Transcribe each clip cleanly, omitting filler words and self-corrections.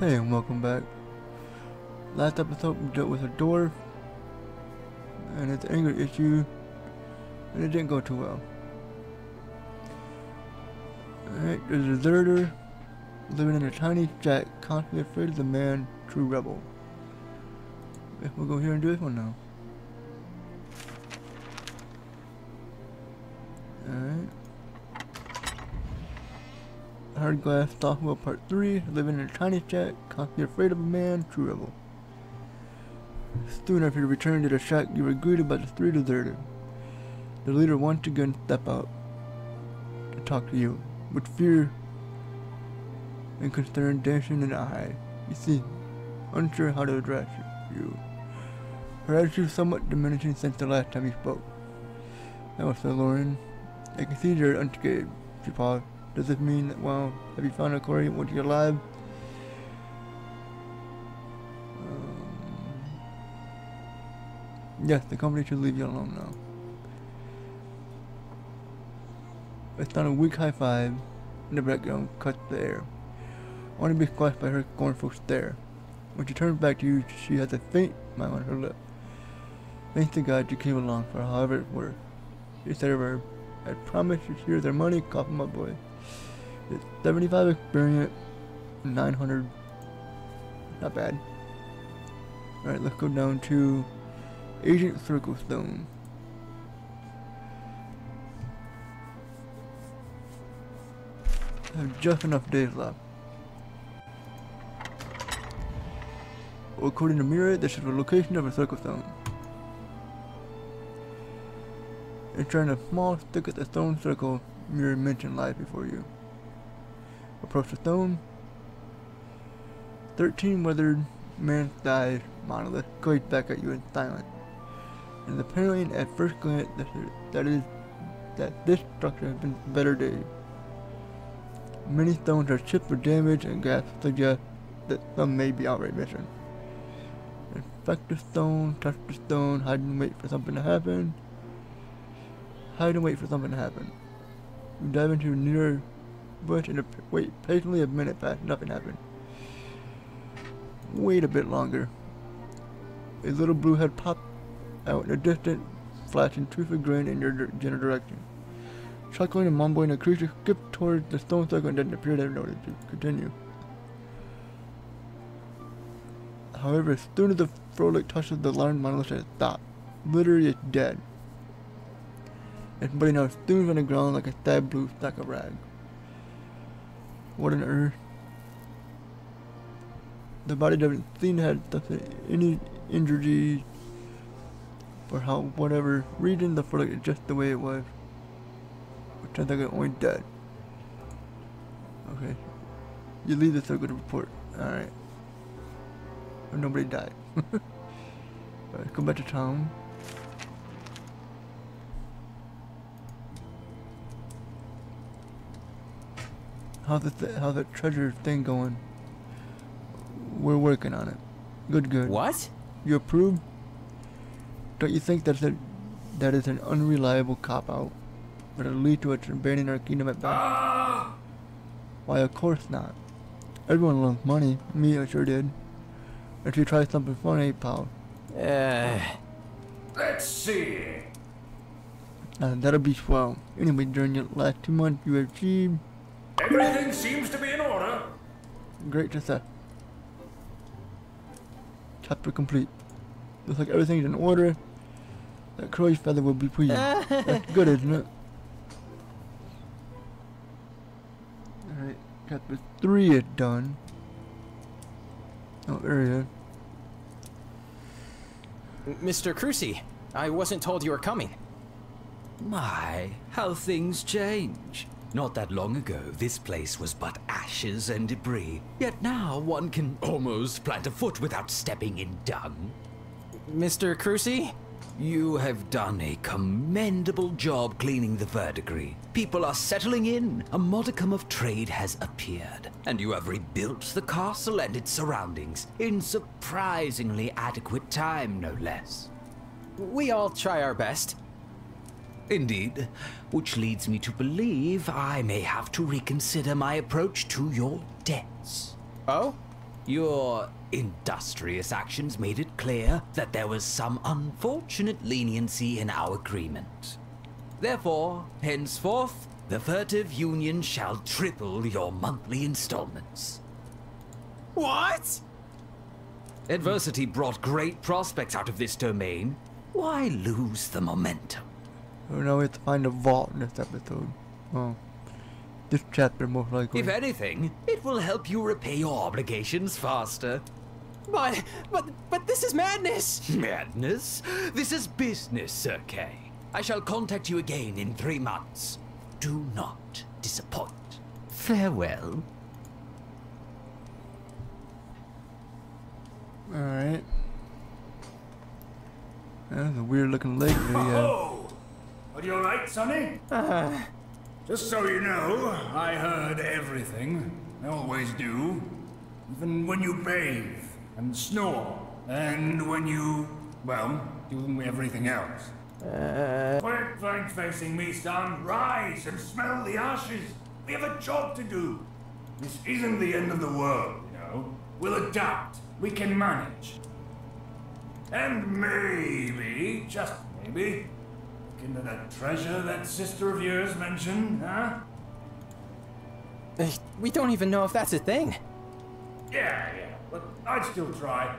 Hey, and welcome back. Last episode we dealt with a dwarf and its anger issue, and it didn't go too well. Alright, there's a deserter living in a tiny shack, constantly afraid of the man, true rebel. Okay, we'll go here and do this one now. Alright. Hard Glass Software Part 3, living in a tiny shack, constantly afraid of a man, true rebel. Soon after you return to the shack, you were greeted by the three deserters. The leader once again stepped out to talk to you, with fear and concern dashing in the eye. You see, unsure how to address you. Her attitude somewhat diminishing since the last time you spoke. That was so Lauren. I can see you're unscathed. She paused. Does this mean that, well, have you found a quarry once you're alive? Yes, the company should leave you alone now. It's not a weak high five in the background cuts the air, only to be squashed by her scornful stare. When she turns back to you, she has a faint smile on her lip. Thanks to God you came along for however it's worth. She said a verb. I promise you here's their money, cough my boy. It's 75 experience, 900. Not bad. Alright, let's go down to Agent Circlestone. I have just enough days left. Well, according to Mirror, this is the location of a Circlestone. It's trying a small stick at the stone circle Mirror mentioned lies before you. Approach the stone. 13 weathered man-sized monolith glares back at you in silence. It is apparent at first glance that this structure has been better days. Many stones are chipped with damage, and gaps suggest that some may be outright missing. Inspect the stone, touch the stone, hide and wait for something to happen. Hide and wait for something to happen. You dive into a near bush and wait patiently a minute past, nothing happened. Wait a bit longer. A little blue head popped out in the distance, flashing truthful grin in your general direction. Chuckling and mumbling, the creature skipped towards the stone circle and didn't appear to have noticed you. Continue. However, as soon as the frolic touches the alarmed monolith, it stopped. Literally, it's dead. Its body now stools on the ground like a sad blue stack of rags. What on earth? The body doesn't seem to have any injuries for whatever reason the frolic is just the way it was. It turns like it's only dead. Okay. You leave the circle to report. Alright. Nobody died. Alright, go back to town. How's the treasure thing going? We're working on it. Good, good. What? You approve? Don't you think that is an unreliable cop-out? But it'll lead to us abandoning our kingdom at best? Why, of course not. Everyone loves money. Me, I sure did. If you try something funny, pal. Let's see. That'll be swell. Anyway, during your last 2 months, you have achieved Everything seems to be in order. great success. Chapter complete. Looks like everything's in order. That crow's feather will be pleased. That's good, isn't it? Alright, chapter 3 is done. Oh, there he is. Mr. Crucy, I wasn't told you were coming. My, how things change. Not that long ago, this place was but ashes and debris. Yet now one can almost plant a foot without stepping in dung. Mr. Crucy? You have done a commendable job cleaning the verdigris. People are settling in. A modicum of trade has appeared. And you have rebuilt the castle and its surroundings in surprisingly adequate time, no less. We all try our best. Indeed, which leads me to believe I may have to reconsider my approach to your debts. Oh? Your industrious actions made it clear that there was some unfortunate leniency in our agreement. Therefore, henceforth, the Furtive Union shall triple your monthly installments. What? Adversity brought great prospects out of this domain. Why lose the momentum? So now we have to find a vault in this episode. Oh. This chapter, most likely. If anything, it will help you repay your obligations faster. But this is madness! Madness? This is business, Sir Kay. I shall contact you again in 3 months. Do not disappoint. Farewell. Alright. That's a weird looking lake there, yeah. Oh! Are you alright, Sonny? Just so you know, I heard everything. I always do. Even when you bathe and snore. And when you, well, do everything else. Quit blank facing me, son. Rise and smell the ashes. We have a job to do. This isn't the end of the world, you know. We'll adapt. We can manage. And maybe, just maybe, look into that treasure that sister of yours mentioned, huh? We don't even know if that's a thing. Yeah, but I'd still try.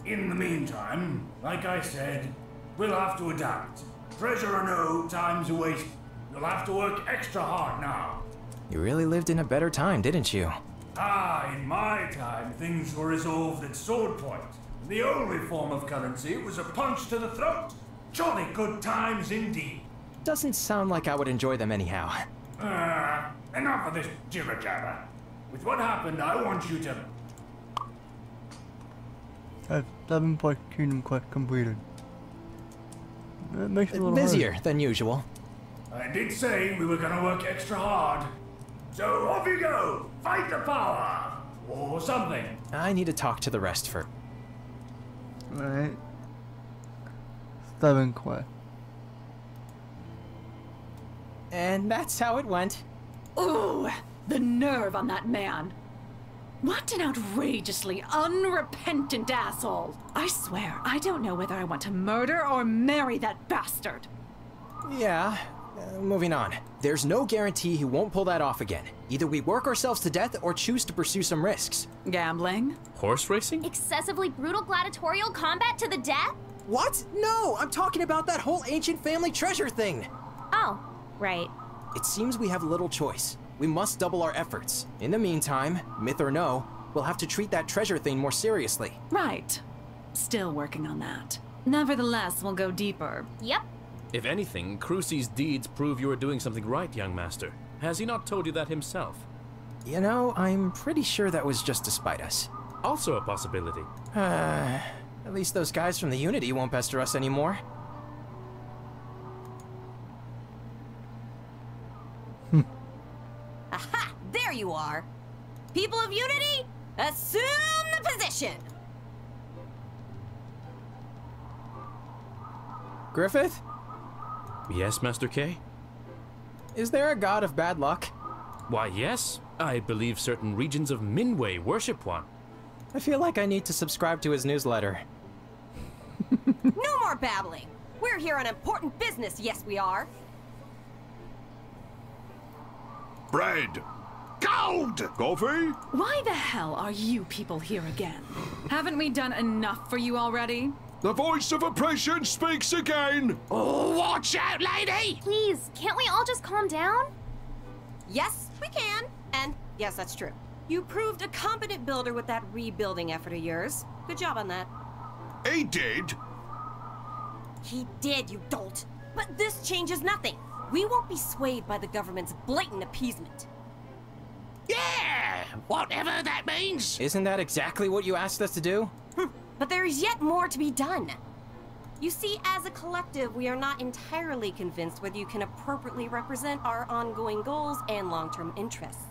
In the meantime, like I said, we'll have to adapt. Treasure or no, time's a waste. You'll have to work extra hard now. You really lived in a better time, didn't you? In my time, things were resolved at sword point. The only form of currency was a punch to the throat. Jolly good times indeed. Doesn't sound like I would enjoy them anyhow. Enough of this jibber-jabber. With what happened, I want you to... That's 7 Kingdom Quest completed. That makes it a little Busier hard. than usual. I did say we were gonna work extra hard. So off you go! Fight the power! Or something. I need to talk to the rest first. Alright. 7 Quest. And that's how it went. Ooh, the nerve on that man. What an outrageously unrepentant asshole. I swear, I don't know whether I want to murder or marry that bastard. Yeah, moving on. There's no guarantee he won't pull that off again. Either we work ourselves to death or choose to pursue some risks. Gambling? Horse racing? Excessively brutal gladiatorial combat to the death? What? No, I'm talking about that whole ancient family treasure thing. Oh, right. It seems we have little choice. We must double our efforts. In the meantime, myth or no, we'll have to treat that treasure thing more seriously. Right. Still working on that. Nevertheless, we'll go deeper. Yep. If anything, Crucy's deeds prove you are doing something right, young master. Has he not told you that himself? You know, I'm pretty sure that was just to spite us. Also a possibility. At least those guys from the Unity won't pester us anymore. Aha! There you are! People of Unity, assume the position! Griffith? Yes, Master K? Is there a god of bad luck? Why, yes. I believe certain regions of Minway worship one. I feel like I need to subscribe to his newsletter. No more babbling! We're here on important business, yes we are! Bread! Gold! Coffee? Why the hell are you people here again? Haven't we done enough for you already? The voice of oppression speaks again! Oh, watch out, lady! Please, can't we all just calm down? Yes, we can. And yes, that's true. You proved a competent builder with that rebuilding effort of yours. Good job on that. He did? He did, you dolt. But this changes nothing. We won't be swayed by the government's blatant appeasement. Yeah! Whatever that means! Isn't that exactly what you asked us to do? But there is yet more to be done. You see, as a collective, we are not entirely convinced whether you can appropriately represent our ongoing goals and long-term interests.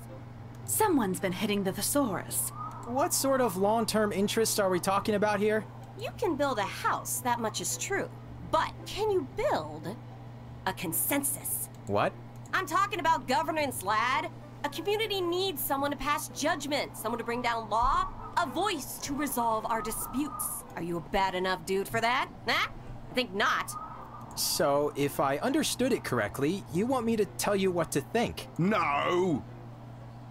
Someone's been hitting the thesaurus. What sort of long-term interests are we talking about here? You can build a house, that much is true. But can you build a consensus? What? I'm talking about governance, lad. A community needs someone to pass judgment, someone to bring down law, a voice to resolve our disputes. Are you a bad enough dude for that? Nah? I think not. So, if I understood it correctly, you want me to tell you what to think? No!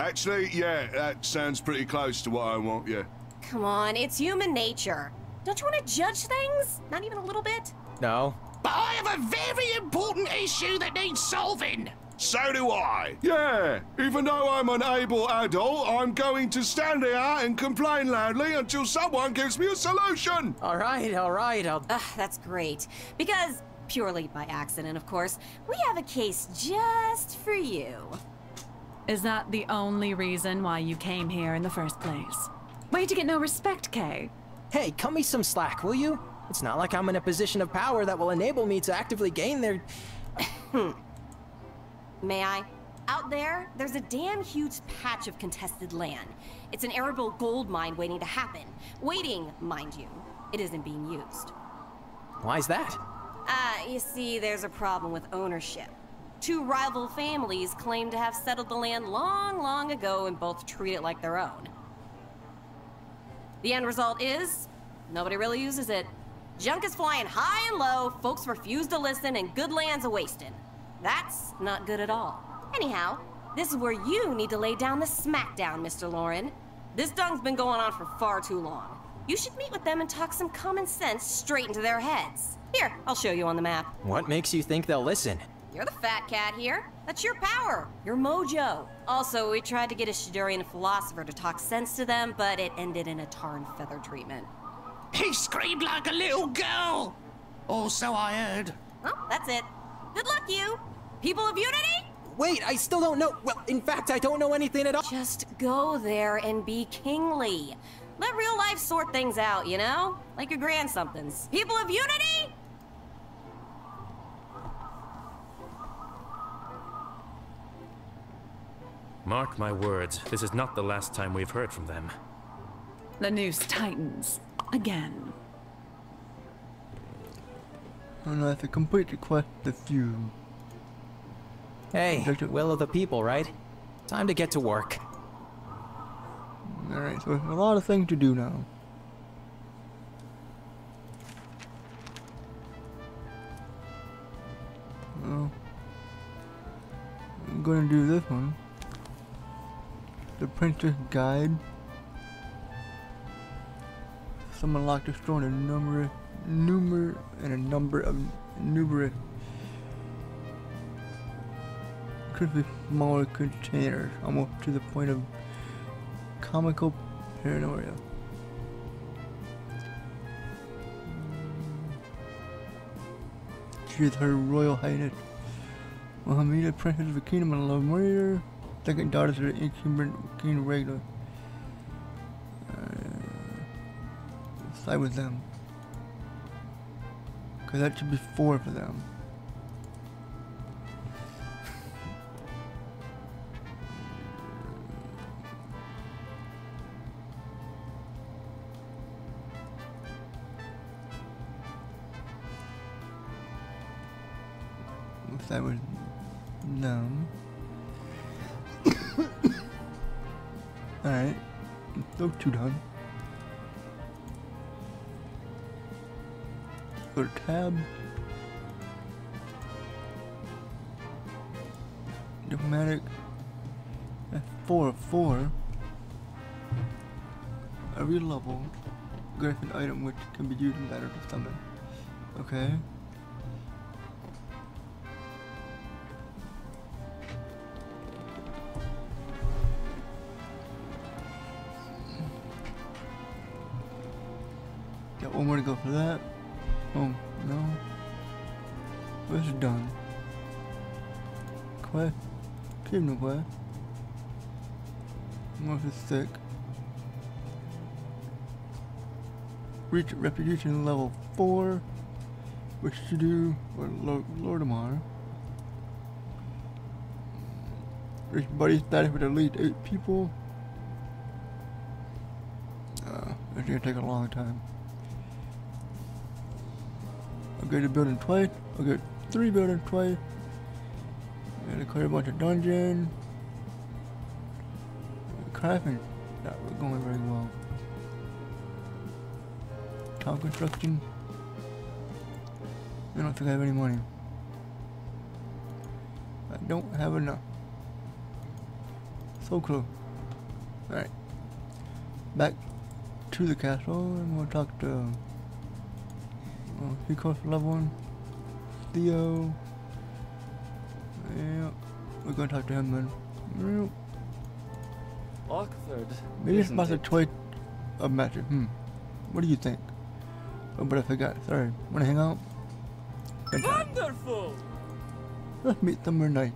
Actually, yeah, that sounds pretty close to what I want, yeah. Come on, it's human nature. Don't you want to judge things? Not even a little bit? No. But I have a very important issue that needs solving. So do I. Yeah, even though I'm an able adult, I'm going to stand here and complain loudly until someone gives me a solution. All right, That's great. Because, purely by accident, of course, we have a case just for you. Is that the only reason why you came here in the first place? Way to get no respect, Kay. Hey, cut me some slack, will you? It's not like I'm in a position of power that will enable me to actively gain their... May I? Out there, there's a damn huge patch of contested land. It's an arable gold mine waiting to happen. Waiting, mind you. It isn't being used. Why's that? You see, there's a problem with ownership. Two rival families claim to have settled the land long, long ago and both treat it like their own. The end result is, nobody really uses it. Junk is flying high and low, folks refuse to listen, and good land's a-wasting. That's not good at all. Anyhow, this is where you need to lay down the smackdown, Mr. Lauren. This dung's been going on for far too long. You should meet with them and talk some common sense straight into their heads. Here, I'll show you on the map. What makes you think they'll listen? You're the fat cat here. That's your power, your mojo. Also, we tried to get a Shadurian philosopher to talk sense to them, but it ended in a tar and feather treatment. He screamed like a little girl. Or so I heard. Well, that's it. Good luck, you. People of Unity? Wait, I still don't know. Well, in fact, I don't know anything at all. Just go there and be kingly. Let real life sort things out, you know? Like your grand-somethings. People of Unity? Mark my words, this is not the last time we've heard from them. The Noose Titans. Again. And I have to complete the quest the few. Hey, will of the people, right? Time to get to work. Alright, so there's a lot of things to do now. Well, I'm gonna do this one. The Princess Guide. Some unlocked destroying a number of numerous crispy smaller containers, almost to the point of comical paranoia. She is Her Royal Highness Mohammed, Princess of the Kingdom of Lemuria, second daughter to the incumbent King Regalia. Side with them. Because that should be 4 for them. Side with them. Alright. Those 2 done. Go to tab. Diplomatic. That's 4 of 4. Every level grants an item which can be used in battle to summon. Okay. Got 1 more to go for that. Oh, no. This is done. Quest. Kingdom quest. Most is sick. Reach reputation level 4. Which to do with Lordamar. Reach buddy status with at least 8 people. It's gonna take a long time. Upgrade a building twice. Upgrade 3 buildings twice. And clear a bunch of dungeons. crafting that was going very well. Town construction. I don't think I have any money. I don't have enough. So close. Alright. Back to the castle and we'll talk to he calls for level 1. Theo. Yeah. We're gonna talk to him then. Awkward. Maybe it's about the choice of master. What do you think? Oh, but I forgot. Sorry. Wanna hang out? Wonderful! Let's meet somewhere nice.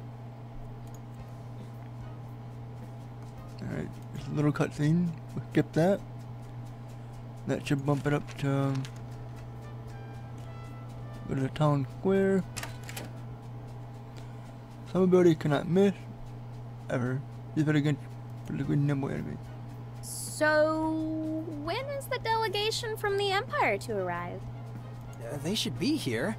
Alright, it's a little cutscene. We'll skip that. That should bump it up to go to the town square. Some ability cannot miss ever. You better get a nimble enemy. So, when is the delegation from the Empire to arrive? They should be here.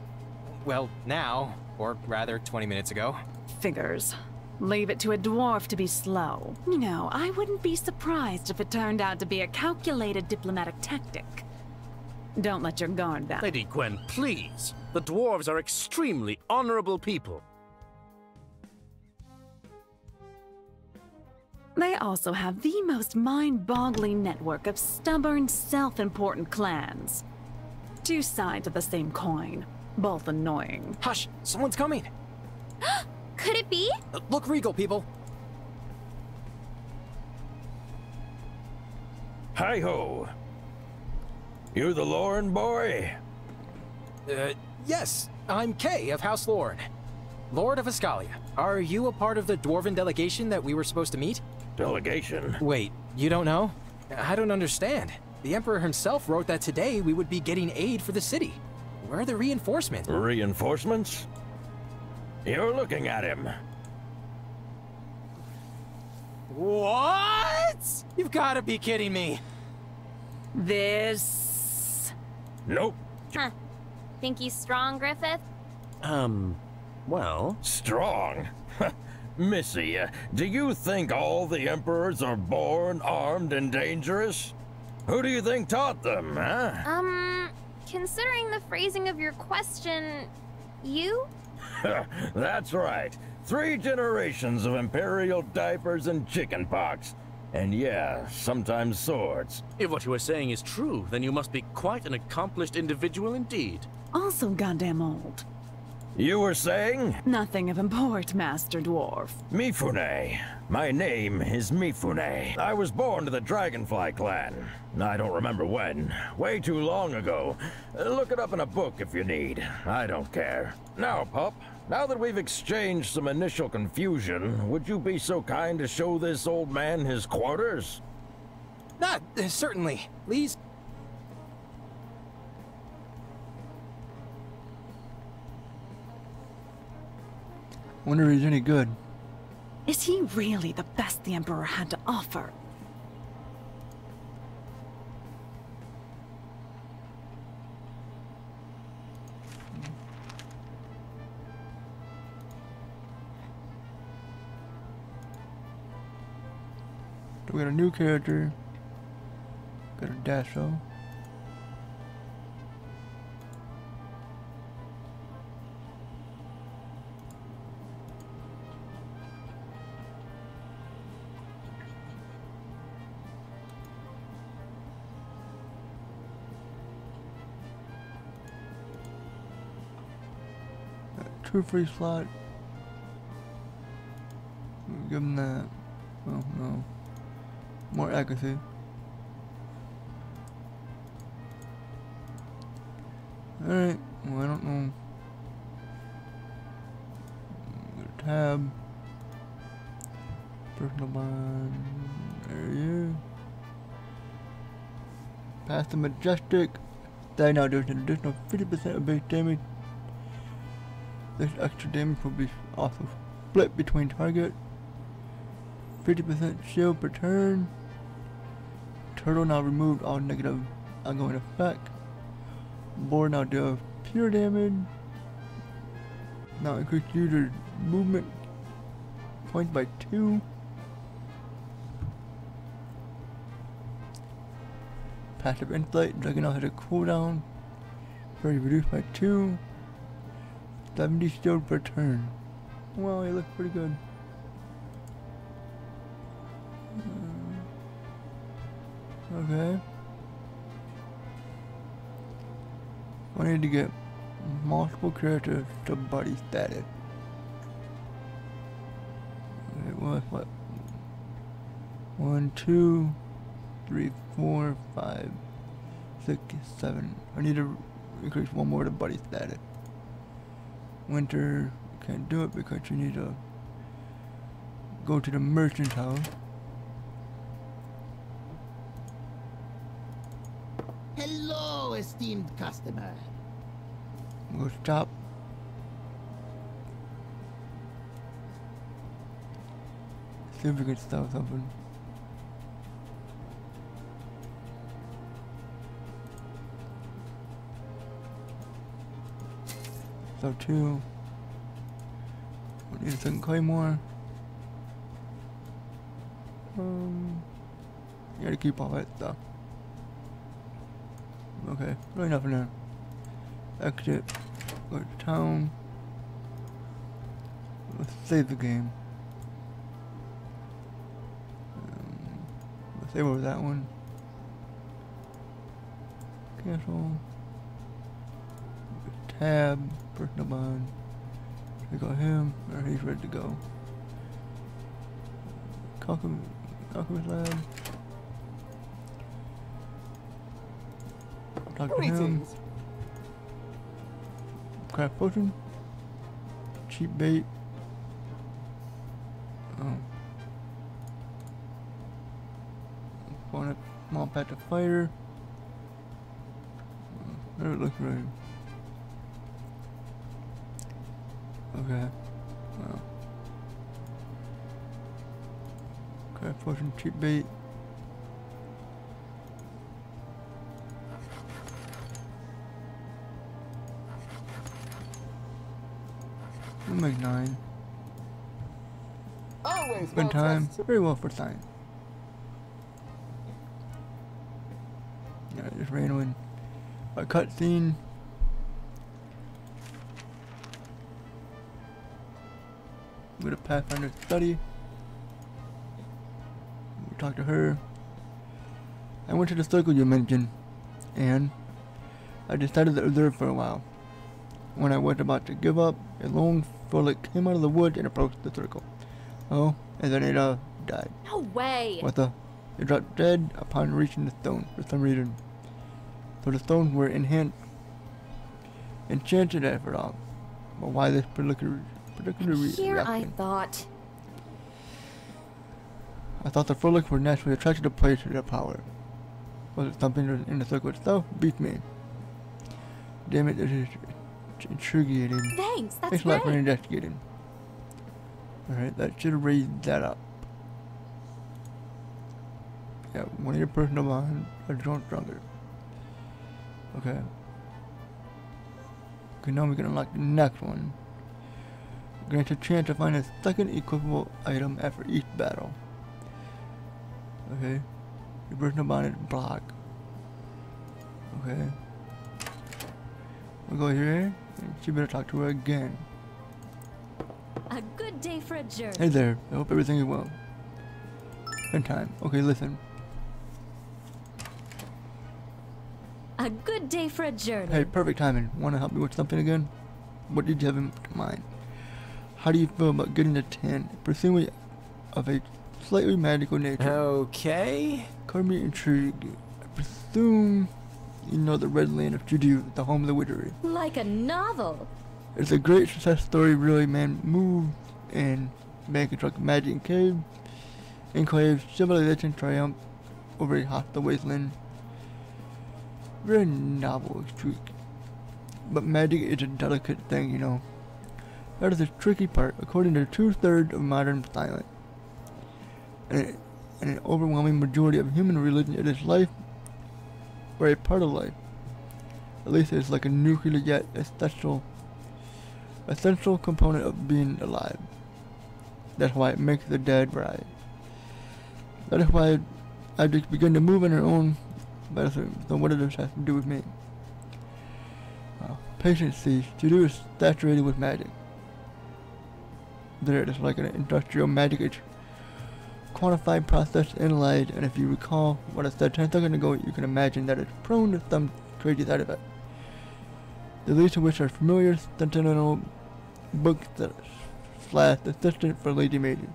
Well, now, or rather 20 minutes ago. Figures. Leave it to a dwarf to be slow. You know, I wouldn't be surprised if it turned out to be a calculated diplomatic tactic. Don't let your guard down. Lady Gwen, please. The dwarves are extremely honorable people. They also have the most mind-boggling network of stubborn, self-important clans. Two sides of the same coin, both annoying. Hush! Someone's coming! Could it be? Look regal, people! Hi-ho! You the Lorne boy? Yes. I'm Kay of House Lorne. Lord of Regalia. Are you a part of the dwarven delegation that we were supposed to meet? Delegation? Wait, you don't know? I don't understand. The Emperor himself wrote that today we would be getting aid for the city. Where are the reinforcements? Reinforcements? You're looking at him. What? You've got to be kidding me. This... Nope. Huh. Think he's strong, Griffith? Well... Strong? Missy, do you think all the emperors are born armed and dangerous? Who do you think taught them, huh? Considering the phrasing of your question, you? That's right. 3 generations of imperial diapers and chicken pox. And yeah, sometimes swords. If what you are saying is true, then you must be quite an accomplished individual indeed. Also goddamn old. You were saying? Nothing of import, Master Dwarf. Mifune. My name is Mifune. I was born to the Dragonfly clan. I don't remember when. Way too long ago. Look it up in a book if you need. I don't care. Now, pup, now that we've exchanged some initial confusion, would you be so kind to show this old man his quarters? Certainly. Please. Wonder if he's any good. Is he really the best the Emperor had to offer? We got a new character. Got a Dasho. True free slot. Give him that. Oh no. More accuracy. Alright, well I don't know. Tab. Personal bond. There you. Past the majestic. That now there's an additional 50% of base damage. This extra damage will be also split between target. 50% shield per turn. Turtle now removed all negative ongoing effect. Board now deals pure damage. Now increase user movement points by 2. Passive insight. Juggernaut has a cooldown. Very reduced by 2. 70 shield per turn. Wow, he looks pretty good. Okay. I need to get multiple characters to buddy status. It was what? 1, 2, 3, 4, 5, 6, 7. I need to increase one more to buddy status. Winter can't do it because you need to go to the merchant's house. Hello, esteemed customer. We'll stop. See if we can stop something. So 2. We need a second claymore. You gotta keep all that stuff. Okay, really nothing there. Exit. Go to town. Let's save the game. Let's save over that one. Cancel. Tab. Personal bond. We got him. Or he's ready to go. Alchemist lab. Talk to him. Craft potion. Cheap bait. Oh. Spawn a small patch of fire. There it looks right. Okay. Well. Craft potion, cheap bait. We'll make 9. Always Spend time. Very well for time. Yeah, just ran a cutscene. Go to Pathfinder study. We talk to her. I went to the circle you mentioned, and I decided to observe for a while. When I was about to give up, a lone frolic came out of the woods and approached the circle. Oh, and then it died. No way! What the? It dropped dead upon reaching the stone for some reason. So the stones were enchanted after all. But why this particular Here reaction? I thought the frolics were naturally attracted to place to their power. Was it something in the circle itself? Beat me. Damn it, this is intriguing. Thanks, that's Thanks a lot for great. investigating. Alright, that should raise that up. Yeah, one of your personal bonds are drawn stronger. Okay. Okay, now we can unlock the next one. Grants a chance to find a second equipable item after each battle. Okay. Your personal bond is block. Okay. We'll go here, and she better talk to her again. A good day for a journey. Hey there, I hope everything is well. Spend time. Okay, listen. A good day for a journey. Hey, perfect timing. Want to help me with something again? What did you have in mind? How do you feel about getting a 10? Pursuing of a slightly magical nature. Okay. Call me intrigued. I presume you know the Red Land of Judea, the home of the witchery. Like a novel. It's a great success story, really, man. Moved and man construct magic in cave, enclave, civilization triumph over a hostile wasteland. Very novel, intrigue. But magic is a delicate thing, you know. That is the tricky part, according to 2/3 of modern science. And an overwhelming majority of human religion, it is life, or a part of life. At least it's like a nuclear yet essential component of being alive. That's why it makes the dead rise. That is why objects begin to move on their own So what does this have to do with me? Patience cease. To do is saturated with magic. There it is like an industrial magic. It's quantified, processed, analyzed, and if you recall what I said 10 seconds ago, you can imagine that it's prone to some crazy side effect. The least of which are familiar, sentimental books that slash assistant for lazy mages.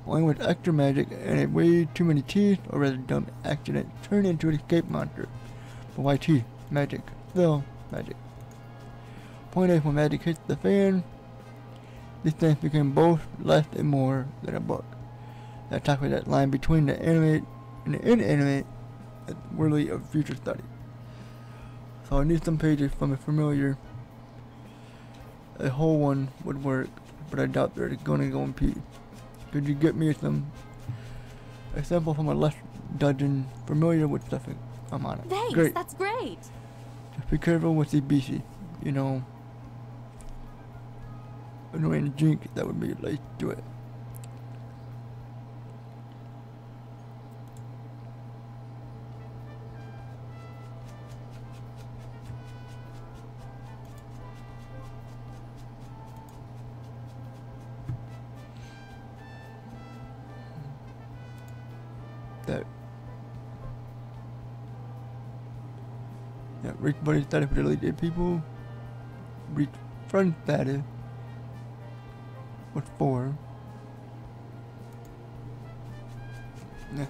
Only with extra magic and a way too many teeth, or rather dumb accident, turn into an escape monster. But why teeth? Magic. Still, magic. Point is, when magic hits the fan, these things became both less and more than a book. That talks about that line between the animate and the inanimate is worthy of future study. So I need some pages from a familiar. A whole one would work, but I doubt they're gonna go in P. Could you get me a sample from a less dungeon familiar with stuff I'm on it? Thanks, great. That's great. Just be careful with the BC, you know. Annoying drink that would be late to it. Reach body status for deleted people. Reach front status with 4. Yeah,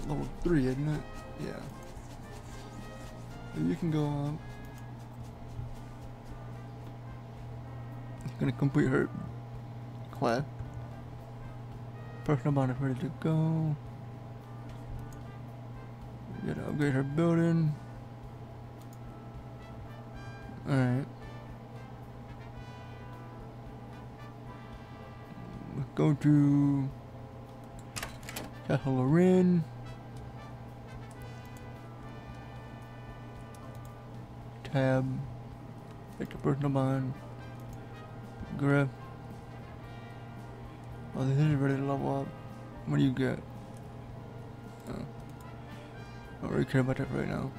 level 3, isn't it? Yeah. So you can go up. It's gonna complete her quest. Personal bond is ready to go. We gotta upgrade her building. Alright. Let's go to Castle Loren. Tab. Take the personal bond. Grab. Oh, this is ready to level up. What do you get? Oh. I don't really care about that right now.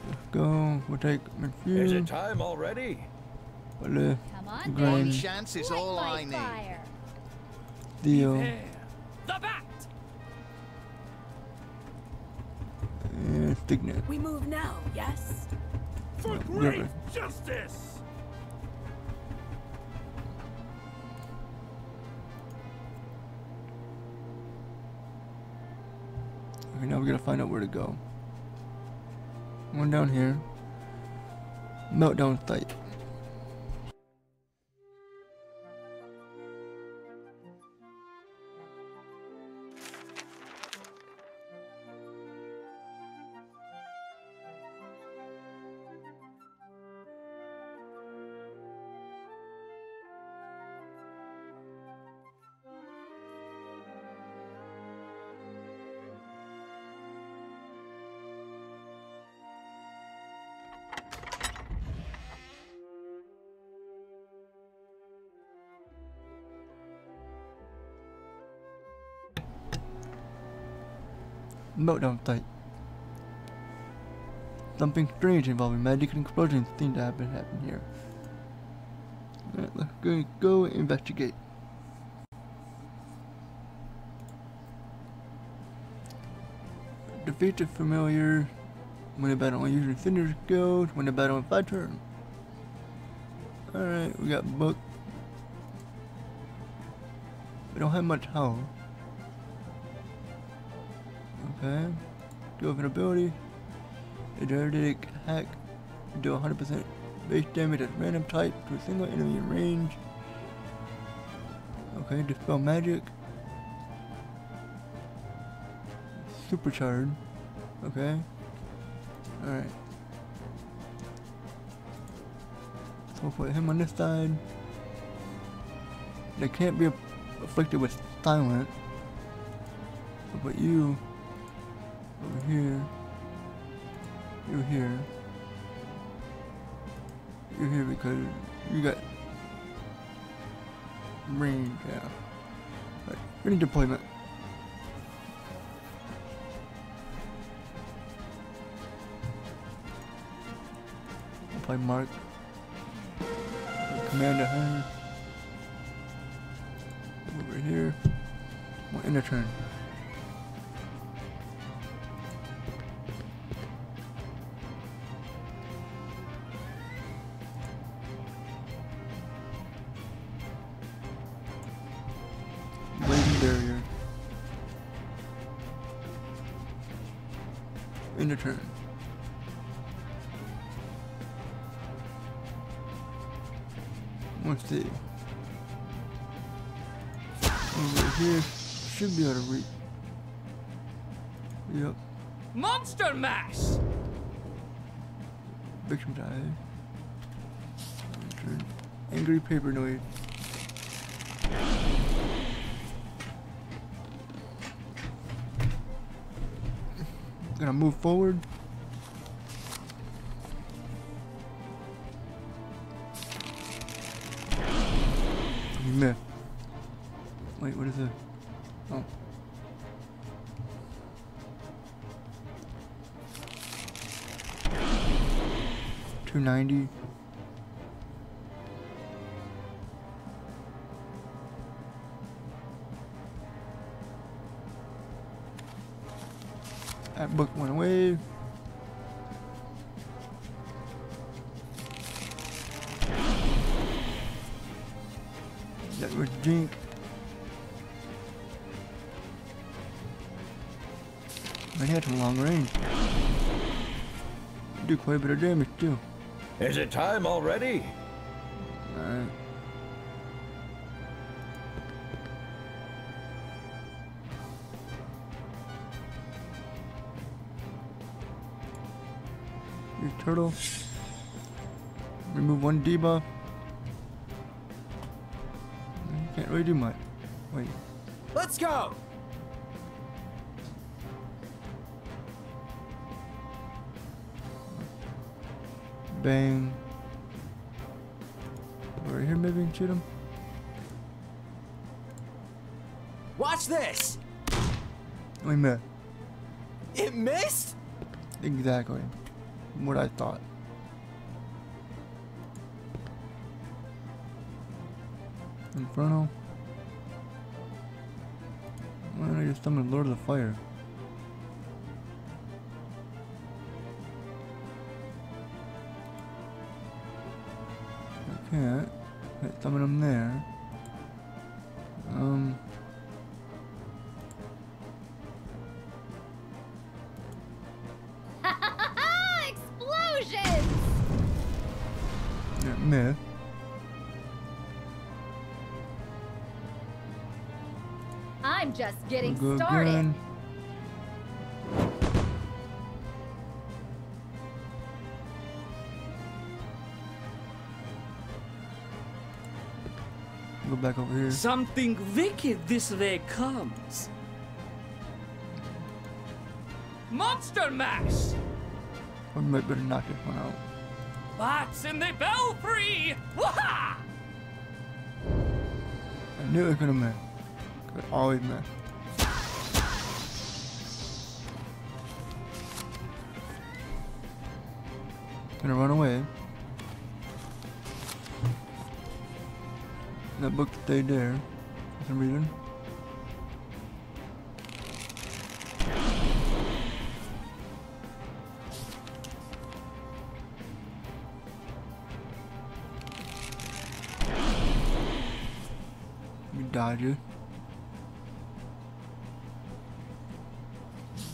Let's go. We'll take Infuse. Is it time already? Come on, Grand One chance is all I need. fire. Deal. The bat! And Stignet. We move now, yes? For great justice! Okay, now we gotta find out where to go. One down here. Meltdown site. Meltdown site. Something strange involving magic and explosions seemed to happen here. Alright, let's go investigate. Defeat the familiar. Win a battle on using Cinder skills. Win a battle in 5 turns. Alright, we got book. We don't have much health. Okay. Do an ability. Energetic hack. Do 100% base damage at random type to a single enemy in range. Okay, dispel magic. Supercharge. Okay. Alright. So we'll put him on this side. They can't be afflicted with silence. We'll put you over here. You're here. You're here because you got range, yeah. Right. Ready deployment. Dragonfly mark. Command her. Over here. We'll end a turn. Blazing barrier. End a turn. Let's see. Over here, should be able to reach. Yep. Monster mash! Victim die. Turn. Angry paper noise. Gonna move forward. Meh. Wait, what is it? Oh. $290. That book went away. That was Jink. Man, he had some long range. Do quite a bit of damage too. Is it time already? Alright. Your turtle. Remove one debuff. Can't really do much. Wait. Let's go! Bang. Over here, maybe we can shoot him. Watch this! We missed. It missed? Exactly. What I thought. Inferno. Why don't I just summon Lord of the Fire? I can't. Let's summon him there. Explosions! Yeah, myth. I'm just getting Go started. again. Go back over here. Something wicked this way comes. Monster mash! We might better knock this one out. Bats in the belfry! Waha! I knew it was gonna miss. Could always miss. Gonna run away. That book stayed there for some reason. We dodge it.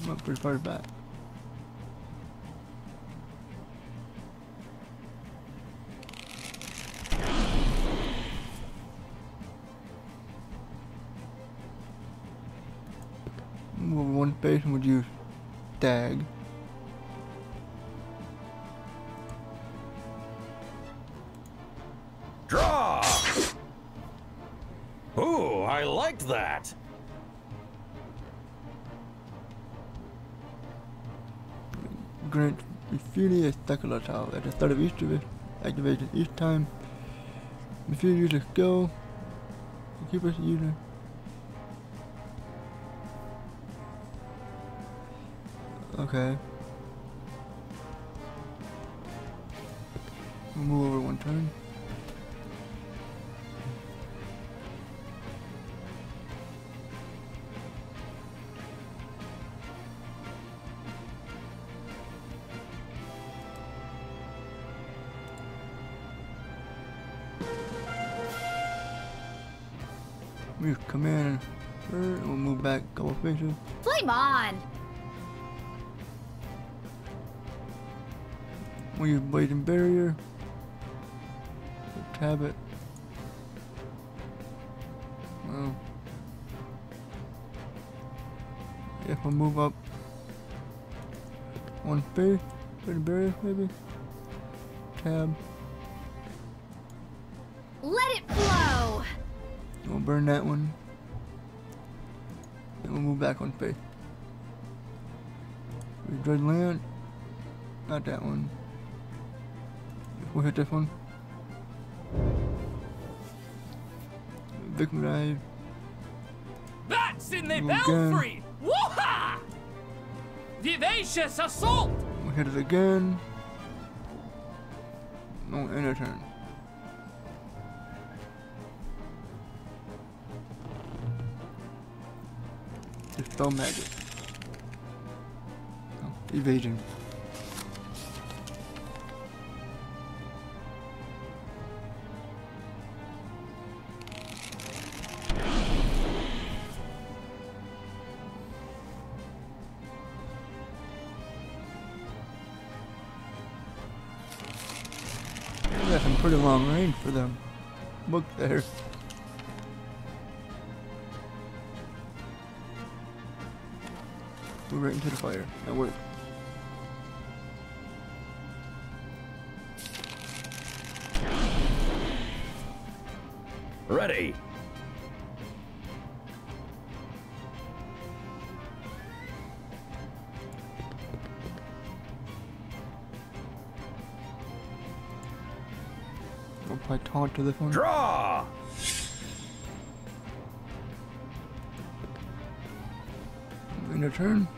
I'm up pretty far back. Move one space and would use tag. Draw! Ooh, I liked that. Grant Refunia Specular Tile at the start of each activation each time. Refunia user skill. Keep us user. Okay. We'll move over one turn. We come in and we'll move back a couple spaces. Flame on! We'll use blazing barrier. Tab it. Well, if we move up one space, blazing barrier maybe. Tab. Let it flow! We'll burn that one. Then we'll move back one space. We dread land. Not that one. We'll hit this one. Victim dive. That's in the Move belfry! Woo-ha! Vivacious assault! We'll hit it again. No, end of turn. Dispel magic. Oh, evasion. That's some pretty long range for them. Look there. Move right into the fire. That worked. Ready. I'll apply taunt to this one. Draw! End of turn.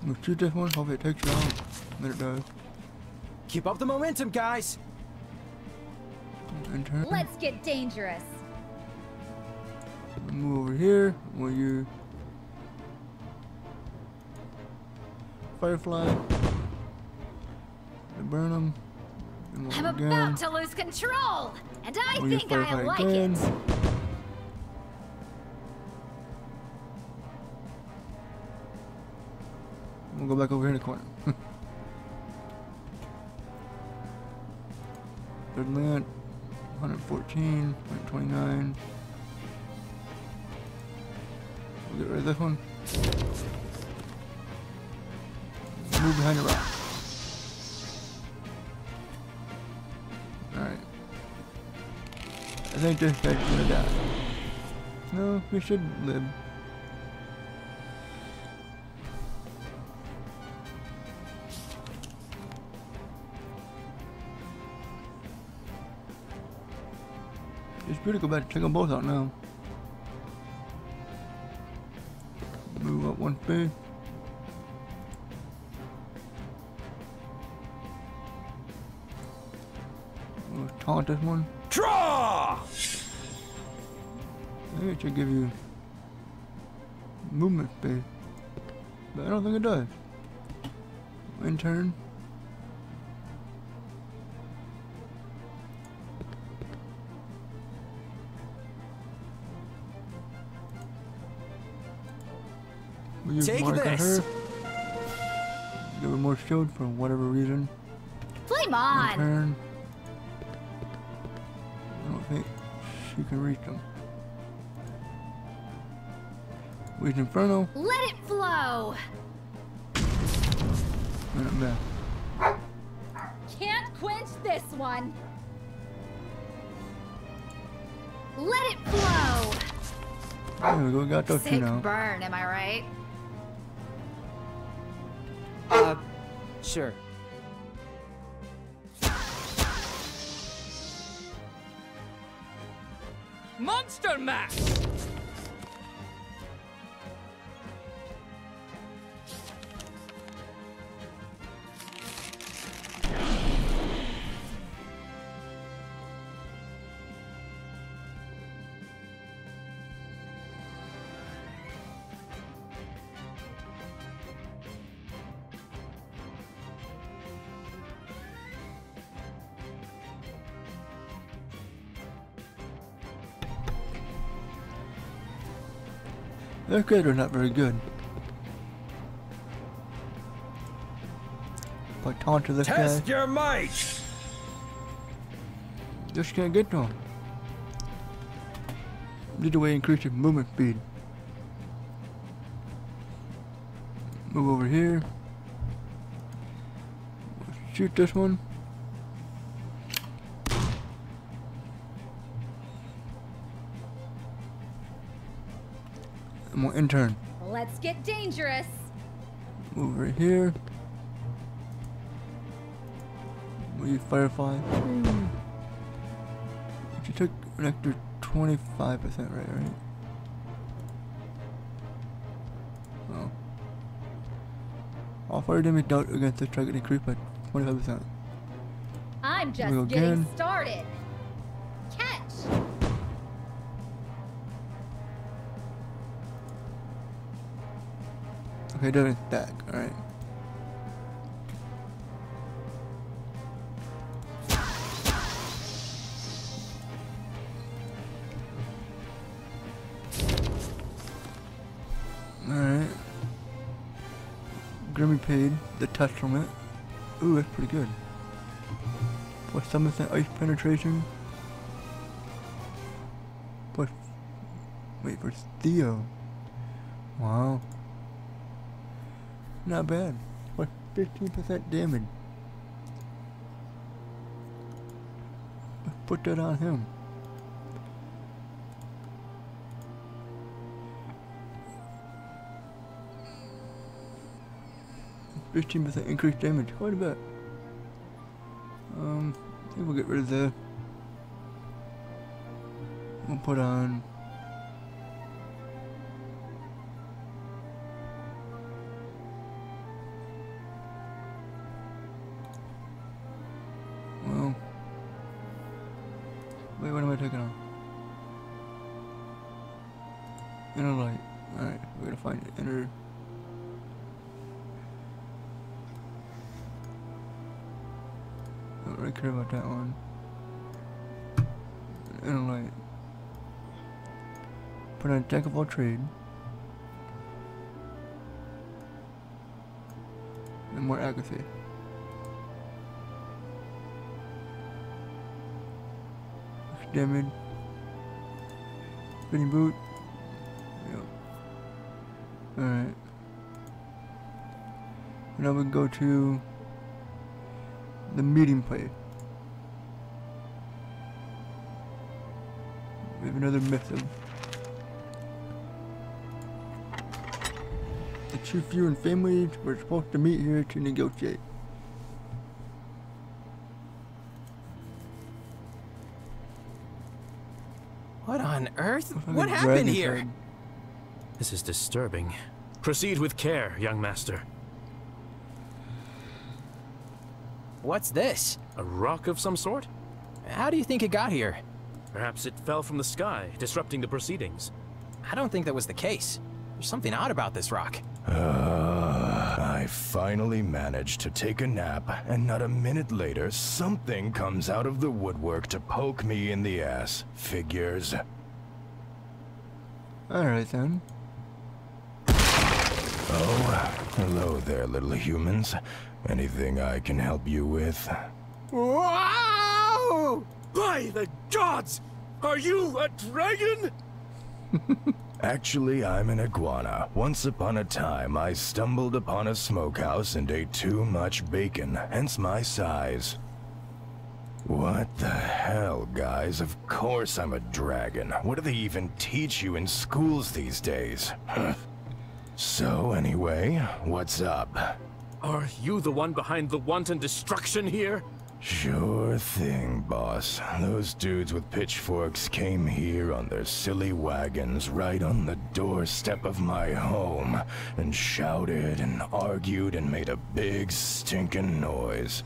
We'll shoot this one, hope it takes you out. Then it does. Keep up the momentum, guys. And turn. Let's get dangerous. We'll move over here. We'll use Firefly to burn them. I'm about to lose control, and I We'll use think I Firefly like again. it. We'll go back over here in the corner. Third land, 114, 129. We'll get rid of this one. Move behind the rock. Alright. I think this guy's gonna die. No, we should live. It's pretty go back and check them both out now. Move up one space. We'll taunt this one. Draw! I think it should give you movement space, but I don't think it does. In turn. We use Take Monarch on this. her. Give her more shield for whatever reason. Flame In on! turn. I don't think she can reach them. We use Inferno. Let it flow! And I'm back. Can't quench this one. Let it flow! There we go, got those two Sick now. burn, am I right? Sure. Monster Mash! They're good or not very good. If I taunt this guy, Test your might! just can't get to him. Need to increase your movement speed. Move over here. Shoot this one. I'm gonna intern. Let's get dangerous. Move over here. We Firefly. You took an extra 25%, right? Oh. All fire damage dealt against this target increased by 25%. I'm Here we go just getting again. started. Catch! Okay, doesn't stack, alright. Alright. Grimmy paid the touch from it. Ooh, that's pretty good. Plus 7% ice penetration. Plus, wait for Theo. Wow. Not bad. Plus 15% damage. Let's put that on him. %15% increased damage, quite a bit. I think we'll get rid of the. We'll put on. Well. Wait, what am I taking on? Inner light. Alright, we're gonna find it. Inner. Don't really care about that one. Inner light. Put on jack of all trade. And more accuracy. Damage. Spinning boot. Yep. Alright. Now we go to the meeting place. We have another missive. The chief, you and family were supposed to meet here to negotiate. What on earth? Looks like What a happened dragon here? card. This is disturbing. Proceed with care, young master. What's this? A rock of some sort? How do you think it got here? Perhaps it fell from the sky, disrupting the proceedings. I don't think that was the case. There's something odd about this rock. I finally managed to take a nap, and not a minute later, something comes out of the woodwork to poke me in the ass. Figures. Alright then. Oh, hello there, little humans. Anything I can help you with? Wow! By the gods! Are you a dragon? Actually, I'm an iguana. Once upon a time, I stumbled upon a smokehouse and ate too much bacon, hence my size. What the hell, guys. Of course I'm a dragon. What do they even teach you in schools these days? So anyway, what's up? Are you the one behind the wanton destruction here? Sure thing, boss. Those dudes with pitchforks came here on their silly wagons right on the doorstep of my home and shouted and argued and made a big stinking noise.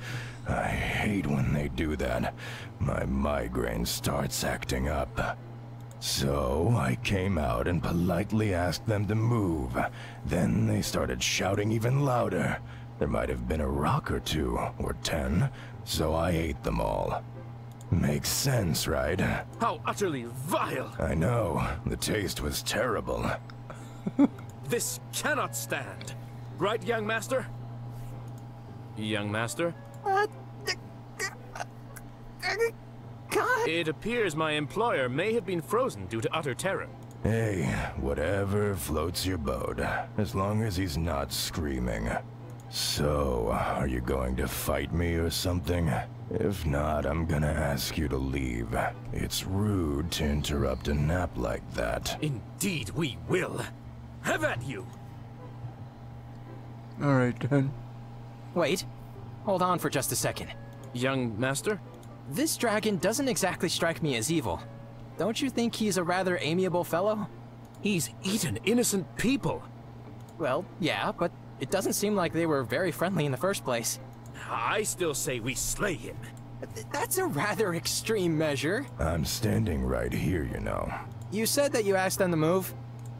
I hate when they do that. My migraine starts acting up. So I came out and politely asked them to move. Then they started shouting even louder. There might have been a rock or two, or 10, so I ate them all. Makes sense, right? How utterly vile! I know. The taste was terrible. This cannot stand. Right, young master? Young master? It appears my employer may have been frozen due to utter terror. Hey, whatever floats your boat, as long as he's not screaming. So, are you going to fight me or something? If not, I'm gonna ask you to leave. It's rude to interrupt a nap like that. Indeed we will. Have at you! Alright then. Wait. Hold on for just a second. Young master? This dragon doesn't exactly strike me as evil. Don't you think he's a rather amiable fellow? He's eaten innocent people. Well, yeah, but it doesn't seem like they were very friendly in the first place. I still say we slay him. That's a rather extreme measure. I'm standing right here, you know. You said that you asked them to move?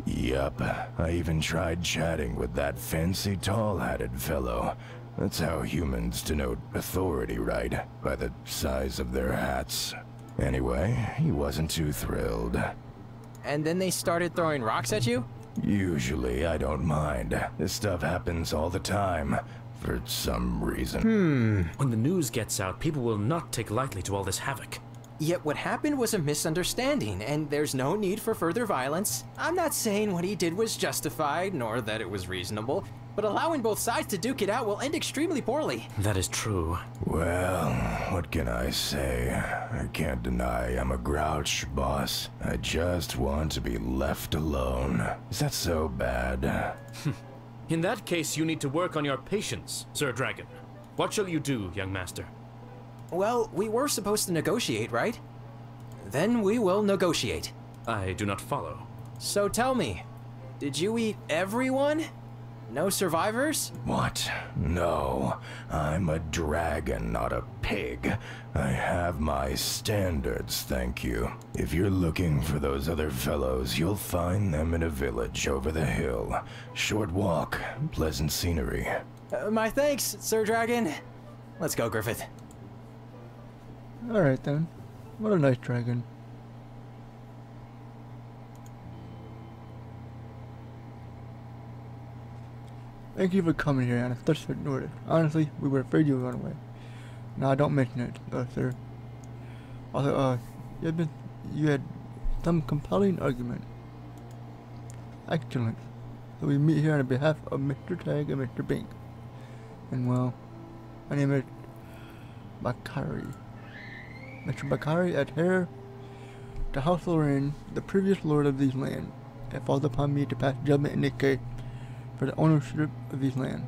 Yup. I even tried chatting with that fancy tall-hatted fellow. That's how humans denote authority, right? By the size of their hats. Anyway, he wasn't too thrilled. And then they started throwing rocks at you? Usually, I don't mind. This stuff happens all the time, for some reason. When the news gets out, people will not take lightly to all this havoc. Yet what happened was a misunderstanding, and there's no need for further violence. I'm not saying what he did was justified, nor that it was reasonable, but allowing both sides to duke it out will end extremely poorly. That is true. Well, what can I say? I can't deny I'm a grouch, boss. I just want to be left alone. Is that so bad? In that case, you need to work on your patience, Sir Dragon. What shall you do, young master? Well, we were supposed to negotiate, right? Then we will negotiate. I do not follow. So tell me, did you eat everyone? No survivors? What? No. I'm a dragon, not a pig. I have my standards, thank you. If you're looking for those other fellows, you'll find them in a village over the hill. Short walk, pleasant scenery. My thanks, Sir Dragon. Let's go, Griffith. Alright then. What a nice dragon. Thank you for coming here, Anna. That's for Nordic. Honestly, we were afraid you would run away. Nah, don't mention it, sir. Also, you had some compelling argument. Excellent. So we meet here on behalf of Mr. Tag and Mr. Bink. And well, my name is Bakari. Mr. Bakari adhere to House Lorraine, the previous lord of these lands. It falls upon me to pass judgment in this case for the ownership of these lands.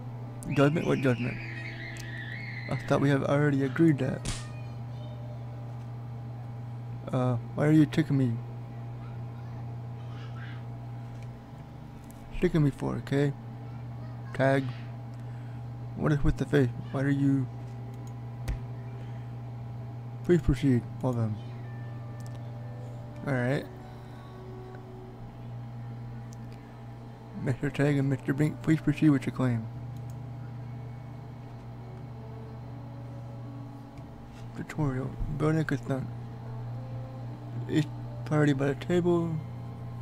Judgment or judgment? I thought we have already agreed that. Why are you taking me? Sticking me for, okay? Tag. What is with the face? Why are you? Please proceed. Well then. Alright. Mr. Tag and Mr. Bink, please proceed with your claim. Tutorial. Building is done. Each party by the table.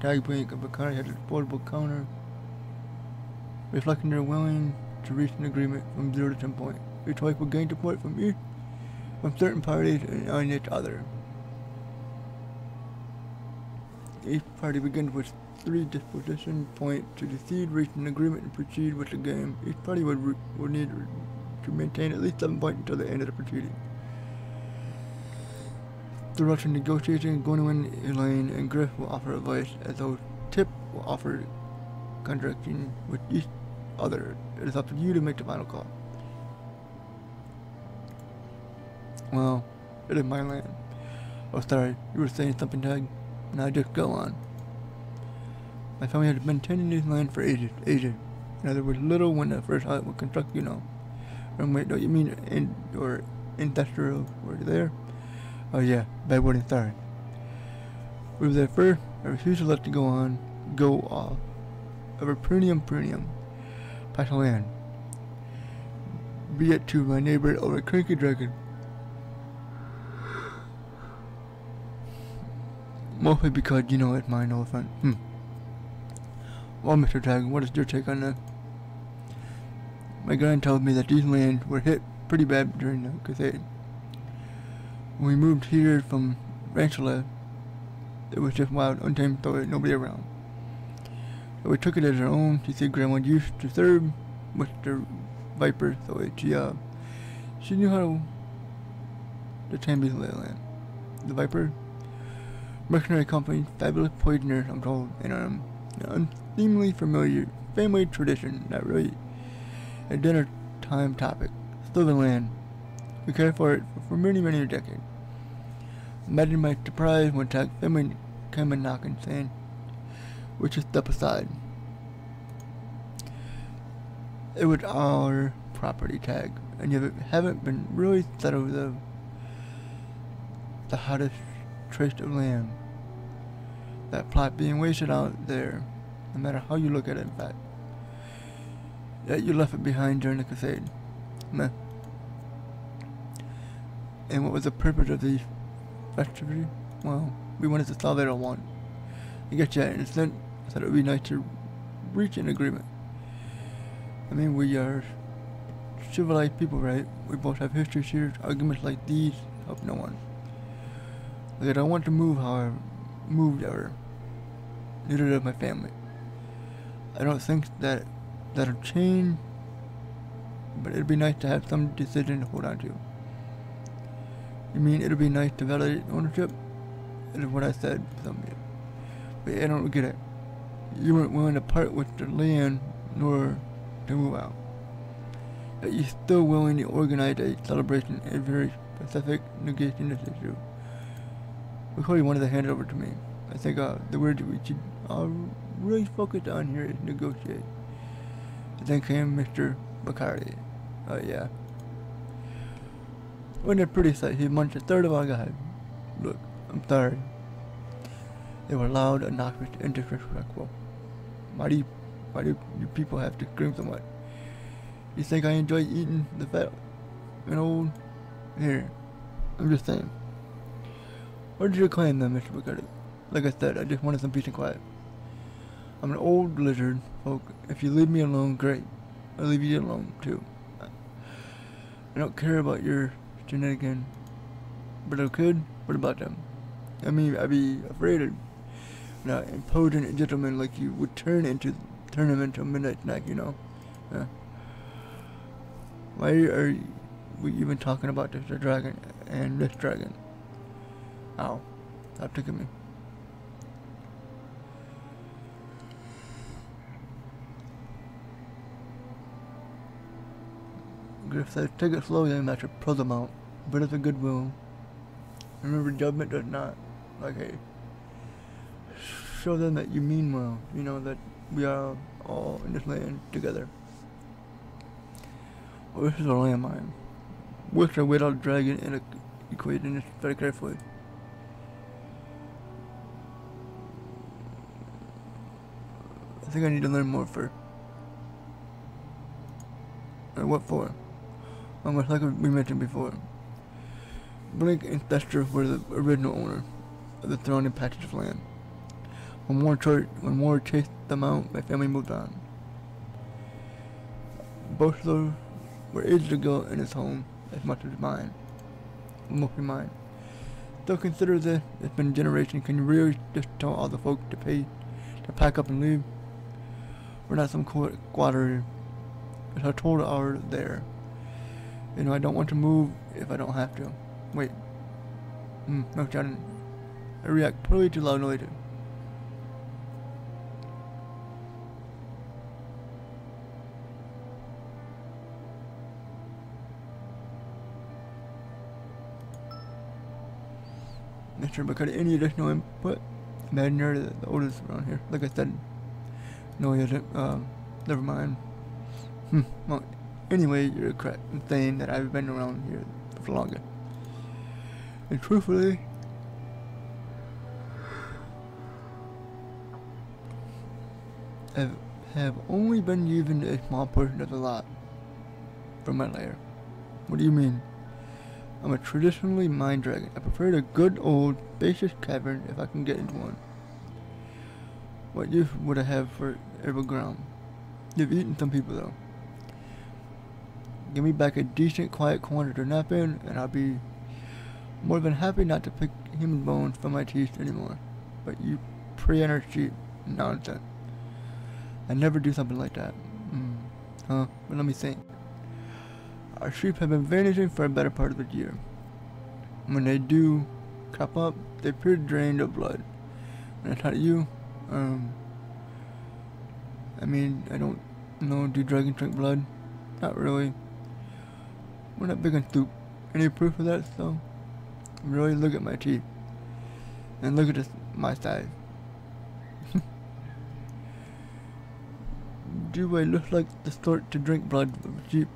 Tag, Bink, and Bakari has a portable counter, reflecting their willing to reach an agreement from 0 to 10 points. Each wife will gain 2 points from each from certain parties and on each other. Each party begins with 3 disposition points to decide, reach an agreement, and proceed with the game. Each party will need to maintain at least 7 points until the end of the proceeding. The Russian negotiation, Gwendolyn, Elaine, and Griff will offer advice, as though Tip will offer contracting with each other. It is up to you to make the final call. Well, it is my land. Oh, sorry, you were saying something, Tag? Now just go on. My family has been tending this land for ages. Now there was little when the first hut was constructed, you know. Wait, don't you mean industrial were there? Oh yeah, bad wording, sorry. We were there first. I refused to let it go off. Over premium, pass the land. Be it to my neighbor over a cranky dragon. Mostly because, you know, it's mine, no offense. Well, Mr. Tag, what is your take on that? My grand told me that these lands were hit pretty bad during the Crusade. When we moved here from Ranchula, it was just wild, untamed, so there was nobody around. So we took it as our own. She said Grandma used to serve with the Viper, so she knew how to tame these land. The Viper, mercenary company, fabulous poisoner, I'm told, and an unseemly familiar family tradition, not really a dinner time topic. Still the land. We cared for it for many decades. Imagine my surprise when Tag family came and knocking, saying, "We should step aside." It was our property, Tag, and you haven't been really settled the hottest trace of land. That plot being wasted out there, no matter how you look at it, in fact. Yet you left it behind during the Crusade. Meh. And what was the purpose of the festivity? Well, we wanted to solve their want. I get you, and instead I thought it would be nice to reach an agreement. I mean, we are civilized people, right? We both have history here. Arguments like these help no one. Like, I don't want to move, however. Neither does my family. I don't think that'll change, but it'd be nice to have some decision to hold on to. You mean it'll be nice to validate ownership? That is what I said. But I don't get it. You weren't willing to part with the land nor to move out. Yet you're still willing to organize a celebration, a very specific negotiation this issue. Before you wanted to hand it over to me, I think the word we should really focus on here is negotiate. And then came Mr. Bacardi. Oh yeah. Wasn't it pretty sight? He munched a third of our guy. Look, I'm sorry. They were loud, obnoxious, and disrespectful. Why do you people have to scream so much? You think I enjoy eating the fat and old? Here, I'm just saying. What did you claim then, Mr. Bacardi? Like I said, I just wanted some peace and quiet. I'm an old lizard, folk. If you leave me alone, great. I'll leave you alone, too. I don't care about your shenanigans. But I could? What about them? I mean, I'd be afraid of not imposing a gentleman like you would turn him into a midnight snack, you know? Why are we even talking about this dragon and this dragon? Ow. Stop taking me. Griff says, take it slowly and match a pros amount, but it's a goodwill. Remember, judgment does not, show them that you mean well, you know, that we are all in this land together. Well, this is a landmine. Wish I weighed out a dragon and equating this very carefully. I think I need to learn more first. And what for? Almost like we mentioned before. Blink and Thester were the original owner of the surrounding patches of land. When war chased them out, my family moved on. Both of those were ages ago in his home, as much as mine. Mostly mine. Still consider this, it's been a generation. Can you really just tell all the folk to pack up and leave? We're not some squatter. It's a total hour there. You know, I don't want to move if I don't have to. Wait. Meltdown. I react totally to loud noises. Not sure about any additional input. Imagine you're the oldest around here. Like I said, no, he isn't. Never mind. Well, anyway, you're correct in saying that I've been around here for longer. And truthfully, I have only been using a small portion of the lot for my lair. What do you mean? I'm a traditionally mined dragon. I prefer the good old spacious cavern if I can get into one. What use would I have for every ground? You've eaten some people though. Give me back a decent quiet corner to nap in and I'll be more than happy not to pick human bones from my teeth anymore. But you pre-energy nonsense. I never do something like that. But let me think. Our sheep have been vanishing for a better part of the year. When they do crop up, they appear drained of blood. And I tell you, I mean, I don't know, do dragons drink blood? Not really. We're not big on soup. Any proof of that, so? Really, look at my teeth. And look at this, my size. Do I look like the sort to drink blood of a sheep?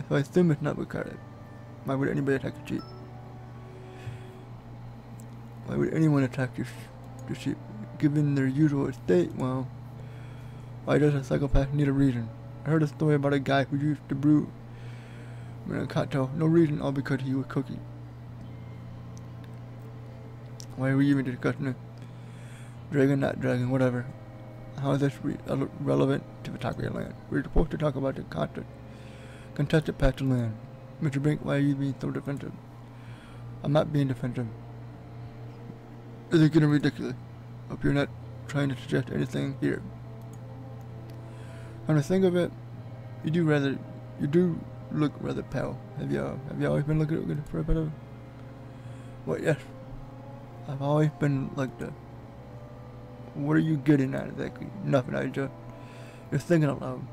So I assume it's not required. Why would anybody attack a sheep? Why would anyone attack the sheep? Given their usual state, well, why does a psychopath need a reason? I heard a story about a guy who used to brew a cocktail, no reason, all because he was cooking. Why are we even discussing it? Dragon, not dragon, whatever. How is this relevant to the topic of land? We're supposed to talk about the contested patch of land. Mr. Brink, why are you being so defensive? I'm not being defensive. Is it getting ridiculous? Hope you're not trying to suggest anything here. Come to think of it, you do look rather pale. Have you always been looking for a better? Well, yes. I've always been like that. What are you getting at exactly? Nothing, I just thinking out loud.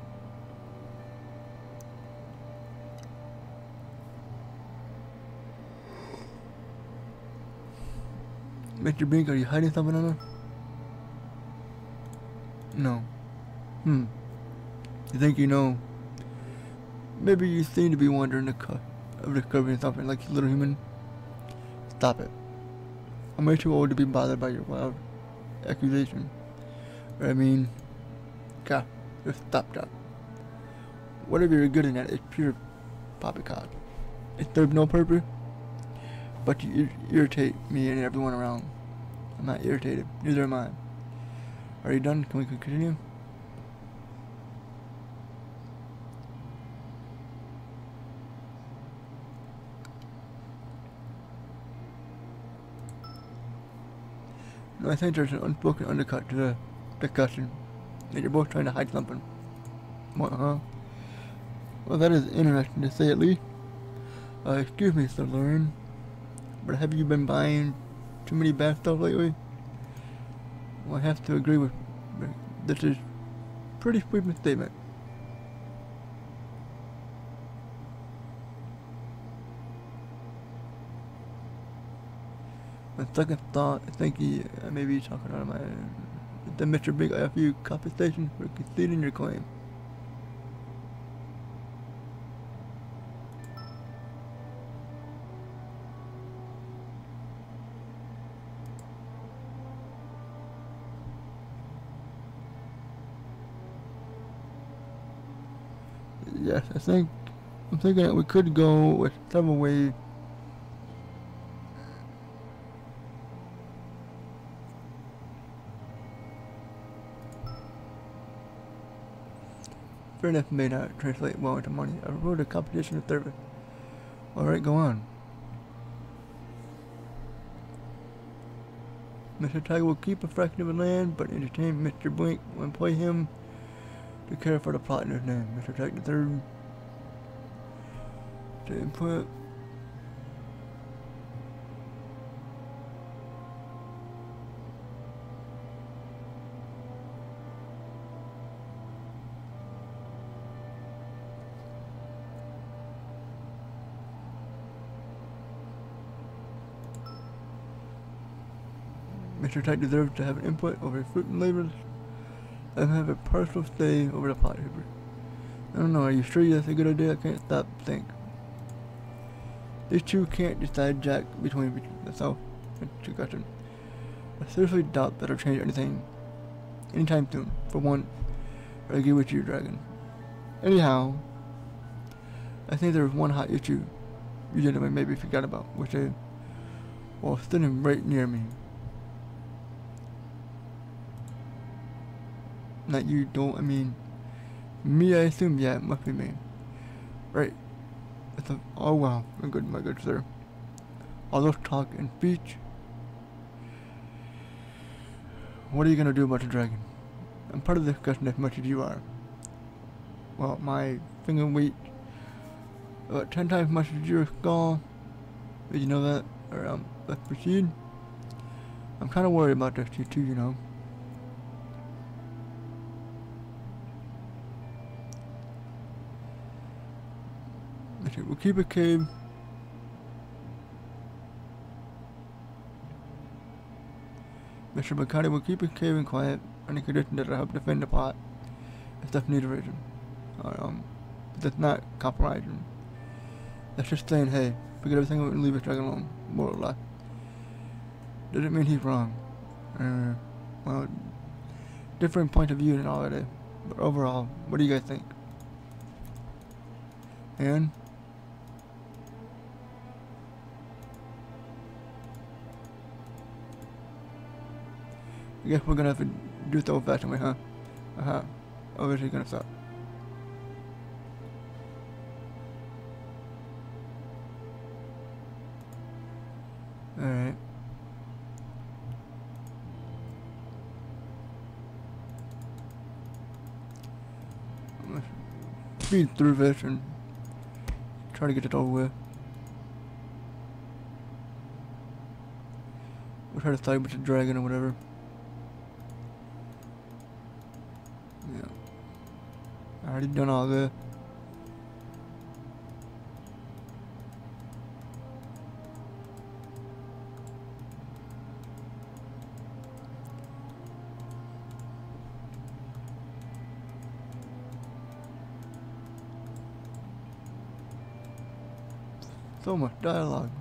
Mr. Brink, are you hiding something on us? No. You think you know? Maybe you seem to be wondering of discovering something like a little human. Stop it. I'm way too old to be bothered by your wild accusation. I mean, God, just stop that. Whatever you're getting at is pure poppycock. It serves no purpose, but you irritate me and everyone around. I'm not irritated, neither am I. Are you done? Can we continue? No, I think there's an unspoken undercut to the discussion. That you're both trying to hide something. What, huh? Well, that is interesting to say at least. Excuse me, Sir Lauren, but have you been buying too many bad stuff lately? Well, I have to agree with this is pretty sweeping statement. On second thought, I think I may be talking out of my... Then Mr. Big, I offer you compensation for conceding your claim. Yes, I'm thinking that we could go with several ways. Fair enough may not translate well into money. I wrote a competition of service. Alright, go on. Mr. Tiger will keep a fraction of the land, but entertain Mr. Blink and employ him to care for the plot in his name. Mr. Tiger III. To input. Mr. Type deserves to have an input over fruit and labels and have a partial say over the pot paper. I don't know, are you sure that's a good idea? I can't stop think. These two can't decide jack between themselves and two questions. I seriously doubt that'll change anything anytime soon. For one, I agree with you, Dragon. Anyhow, I think there's one hot issue you gentlemen maybe forgot about, which is, well, sitting right near me. Not you don't, I mean, me I assume, yeah, it must be me. Right. It's a, oh wow, my good sir. All those talk and speech. What are you gonna do about the dragon? I'm part of the discussion as much as you are. Well, my finger weight about 10 times as much as your skull. Did you know that? Or let's proceed. I'm kinda worried about this too, you know. Okay, we'll keep it cave. Mr. McCarty will keep it cave and quiet on the condition that it'll help defend the pot if stuff needs a reason. That's not compromising. That's just saying, hey, forget everything and leave this dragon alone, more or less. Doesn't mean he's wrong. Well, different point of view and all that is. But overall, what do you guys think? And I guess we're gonna have to do it the old-fashioned way, huh? Obviously gonna suck. Alright. Let's speed through this and try to get it over with. We'll try to side with the dragon or whatever. Yeah. I already done all this. So much dialogue.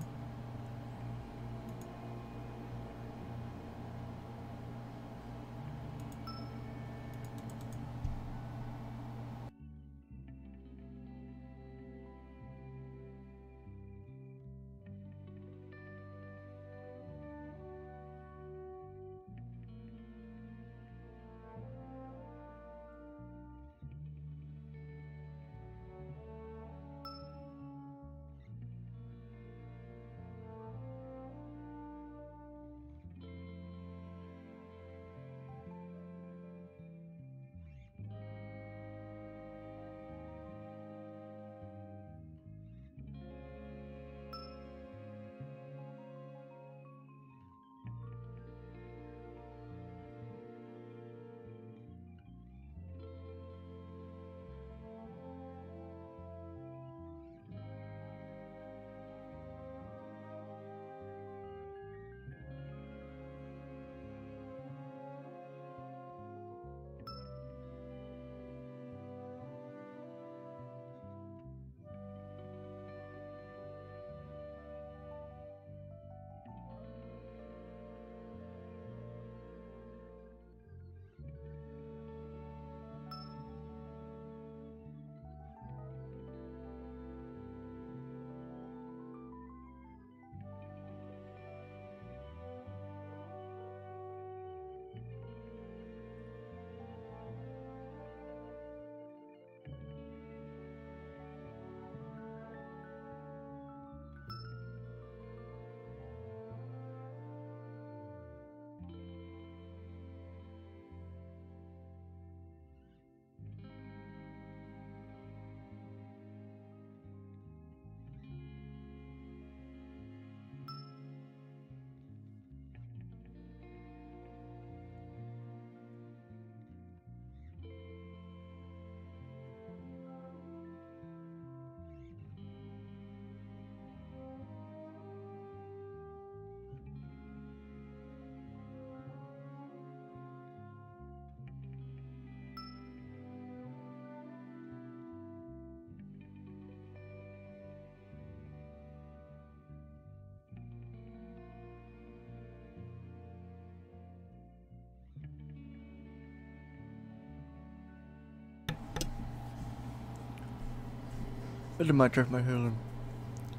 This is my turf, my healing.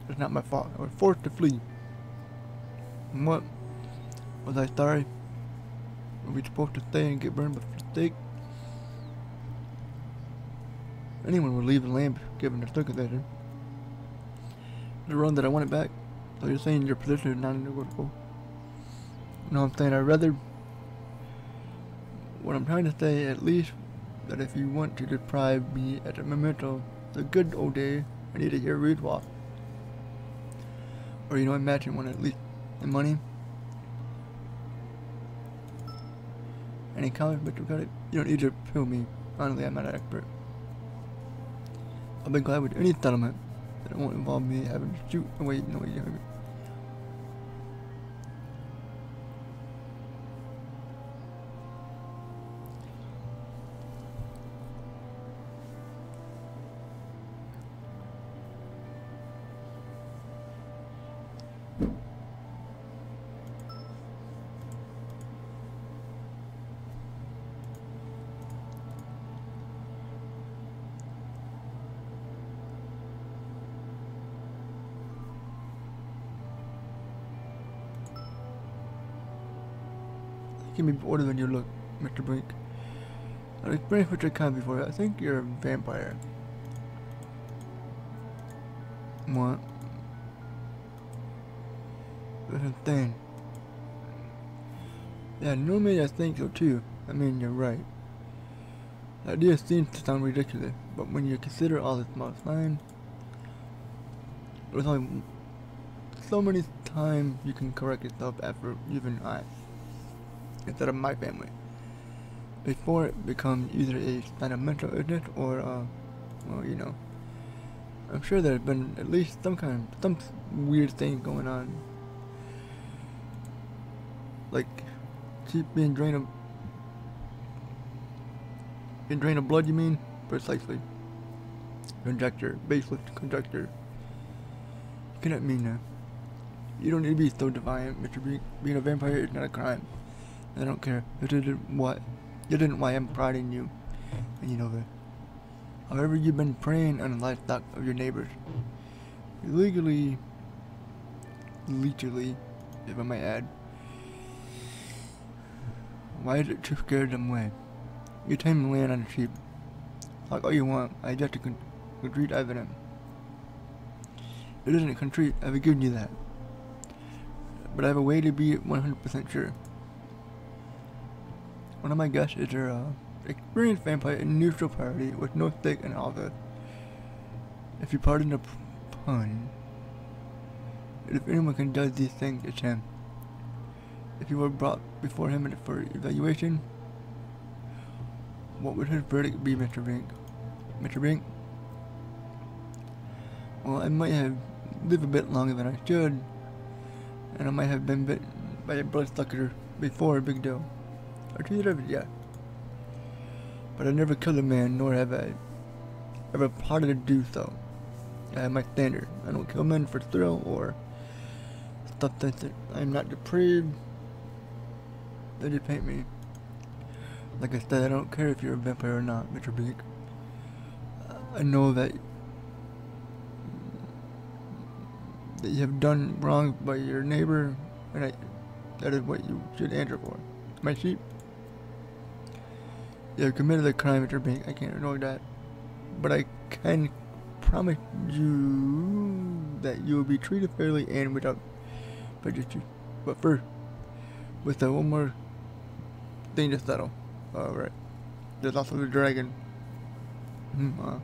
It's not my fault. I was forced to flee. And what? Was I sorry? Were we supposed to stay and get burned by stake? Anyone would leave the land given the circumstances. The run that I want it back. So you're saying your position is non-negotiable? No, I'm saying I'd rather. What I'm trying to say, at least, that if you want to deprive me at a memento, the good old day, I need to hear Reed walk. Or you know, imagine one at least in money. Any comments, but you got it. You don't need to pill me. Honestly, I'm not an expert. I've been glad with any settlement that won't involve me having to shoot away. No, you know. Give me order when you look, Mr. Brink. I've experienced what your kind before. I think you're a vampire. What? That's insane. Yeah, normally I think so too. I mean, you're right. The idea seems to sound ridiculous, but when you consider all the small signs, there's only so many times you can correct yourself after using eyes instead of my family, before it becomes either a sign of mental illness or, well, you know, I'm sure there's been at least some weird thing going on, like keep being drained of blood. You mean? Precisely. Conjecture, baseless conjecture. You cannot mean that. You don't need to be so defiant, Mr. B. Being a vampire is not a crime. I don't care. It isn't why I'm pride in you, and you know that. However, you've been preying on the livestock of your neighbors. Legally, if I might add. Why is it to scare them away? You tame the land on the sheep. Talk all you want. I just concrete evidence. It isn't concrete. I've given you that. But I have a way to be 100% sure. One of my guesses is your experienced vampire in neutral party with no stake in all this. If you pardon the pun, if anyone can judge these things, it's him. If you were brought before him for evaluation, what would his verdict be, Mr. Brink? Mr. Brink? Well, I might have lived a bit longer than I should, and I might have been bitten by a bloodsucker before, a big deal. Or two years, yeah. But I never killed a man, nor have I ever plotted to do so. I have my standard. I don't kill men for thrill or stuff that I'm not depraved. They just paint me. Like I said, I don't care if you're a vampire or not, Mr. Bleak. I know that you have done wrong by your neighbor, and that is what you should answer for. My sheep? You have committed a crime, Mr. Bleak. I can't ignore that. But I can promise you that you will be treated fairly and without prejudice. But first, with one more thing to settle. Alright. There's also the dragon. I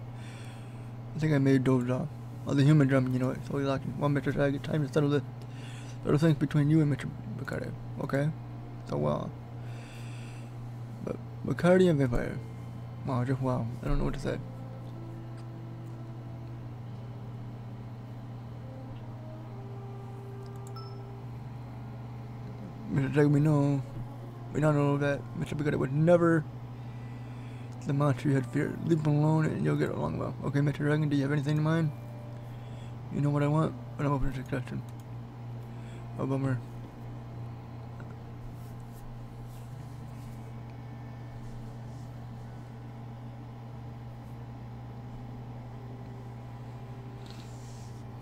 think I made those oh, the human drum, you know it. So we like one Mr. Dragon. Time to settle this little things between you and Mr. Bacardi. Okay? So but Bacardi and vampire. Wow, just wow. I don't know what to say. Mr. Dragon, we now know that Mr. Bacardi would never the monster you had feared. Leave him alone and you'll get along well. Okay, Mr. Dragon, do you have anything in mind? You know what I want, but I'm open to suggestion. Oh, bummer.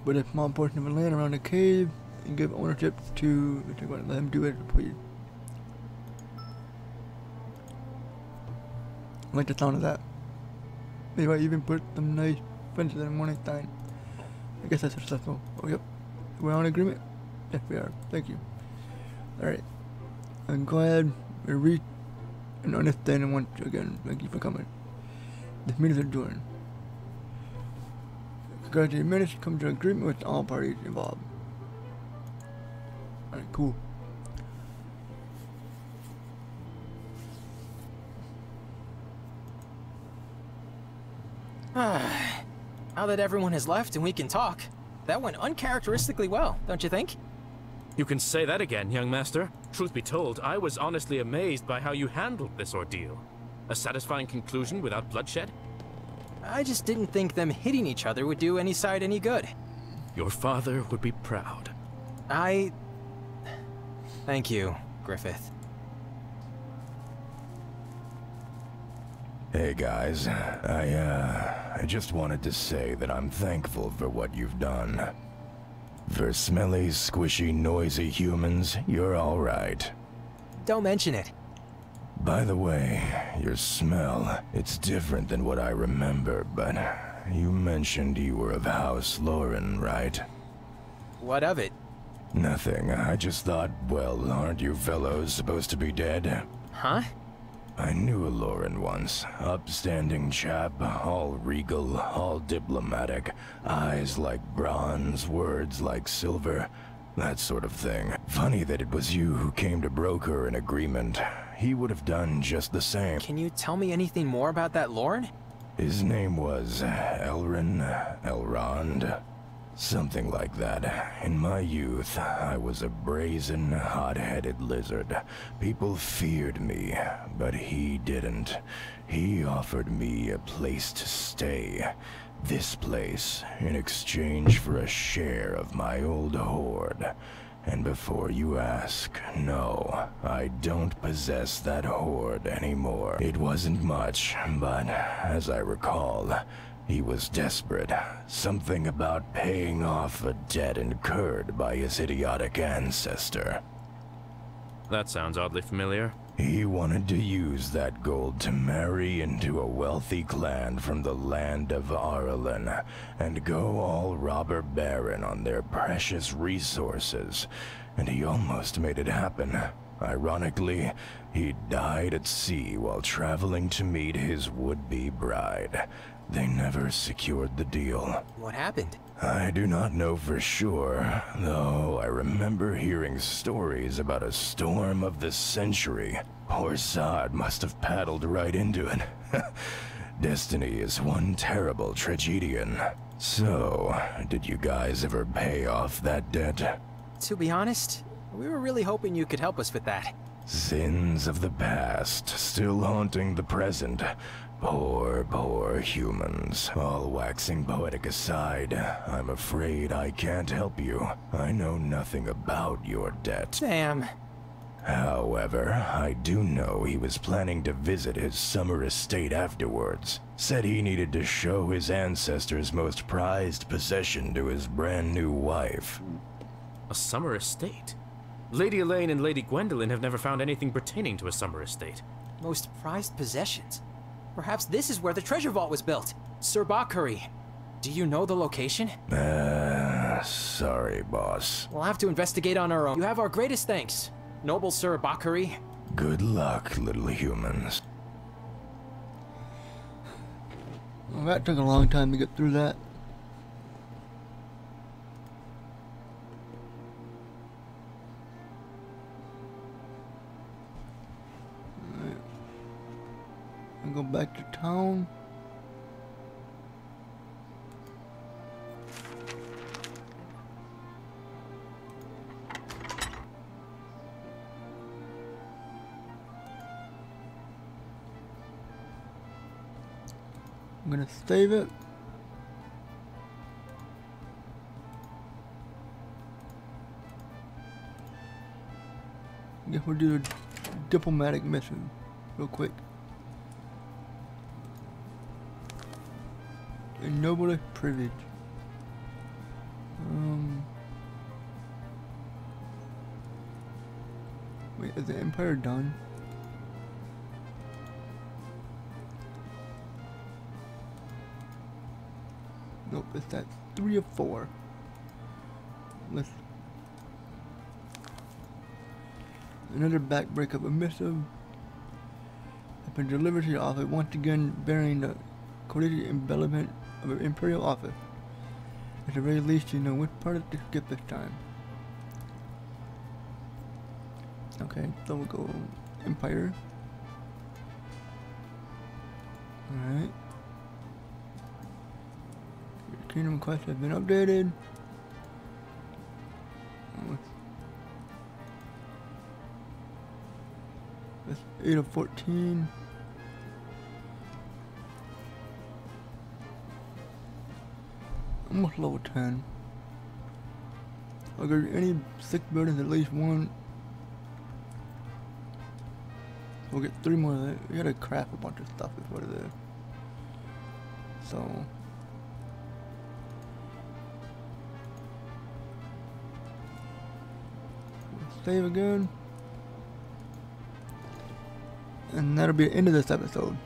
with a small portion of the land around the cave and give ownership to if they want to let him do it, please. I like the sound of that. Maybe I even put some nice fences in the morning time. I guess that's successful. Oh, yep. We're on agreement? Yes, we are. Thank you. Alright. I'm glad we reached an understanding once again. Thank you for coming. This meeting is adjourned. Congratulations, managed to come to an agreement with all parties involved. Alright, cool. Now that everyone has left and we can talk, that went uncharacteristically well, don't you think? You can say that again, young master. Truth be told, I was honestly amazed by how you handled this ordeal. A satisfying conclusion without bloodshed? I just didn't think them hitting each other would do any side any good. Your father would be proud. Thank you, Griffith. Hey guys, I just wanted to say that I'm thankful for what you've done. For smelly, squishy, noisy humans, you're alright. Don't mention it. By the way, your smell, it's different than what I remember, but you mentioned you were of House Lauren, right? What of it? Nothing. I just thought, well, aren't you fellows supposed to be dead? Huh? I knew a Lauren once. Upstanding chap, all regal, all diplomatic, eyes like bronze, words like silver, that sort of thing. Funny that it was you who came to broker an agreement. He would have done just the same. Can you tell me anything more about that Lauren? His name was Elrond. Something like that. In my youth, I was a brazen, hot-headed lizard. People feared me, but he didn't. He offered me a place to stay. This place, in exchange for a share of my old hoard. And before you ask, no, I don't possess that hoard anymore. It wasn't much, but as I recall, he was desperate. Something about paying off a debt incurred by his idiotic ancestor. That sounds oddly familiar. He wanted to use that gold to marry into a wealthy clan from the land of Arlen and go all robber baron on their precious resources. And he almost made it happen. Ironically, he died at sea while traveling to meet his would-be bride. They never secured the deal. What happened? I do not know for sure, though I remember hearing stories about a storm of the century. Poor Sod must have paddled right into it. Destiny is one terrible tragedian. So, did you guys ever pay off that debt? To be honest, we were really hoping you could help us with that. Sins of the past, still haunting the present. Poor, poor humans. All waxing poetic aside, I'm afraid I can't help you. I know nothing about your debt. Damn. However, I do know he was planning to visit his summer estate afterwards. Said he needed to show his ancestors' most prized possession to his brand new wife. A summer estate? Lady Elaine and Lady Gwendolyn have never found anything pertaining to a summer estate. Most prized possessions? Perhaps this is where the treasure vault was built. Sir Bakari. Do you know the location? Sorry, boss. We'll have to investigate on our own. You have our greatest thanks, noble Sir Bakari. Good luck, little humans. Well, that took a long time to get through that. Go back to town. I'm gonna save it. I guess we'll do a diplomatic mission real quick. A noble privilege. Wait, is the Empire done? Nope, it's at 3 of 4. Let's... Another backbreak of a missive has been delivered to your office, once again bearing the coded embellishment of an Imperial office. At the very least, you know which part to skip this time. Okay, so we'll go Empire. Alright. Kingdom quest has been updated. That's 8 of 14. Almost level 10. I'll go to any 6 buildings, at least 1. We'll get 3 more of that. We gotta craft a bunch of stuff is what it is. So save again. And that'll be the end of this episode.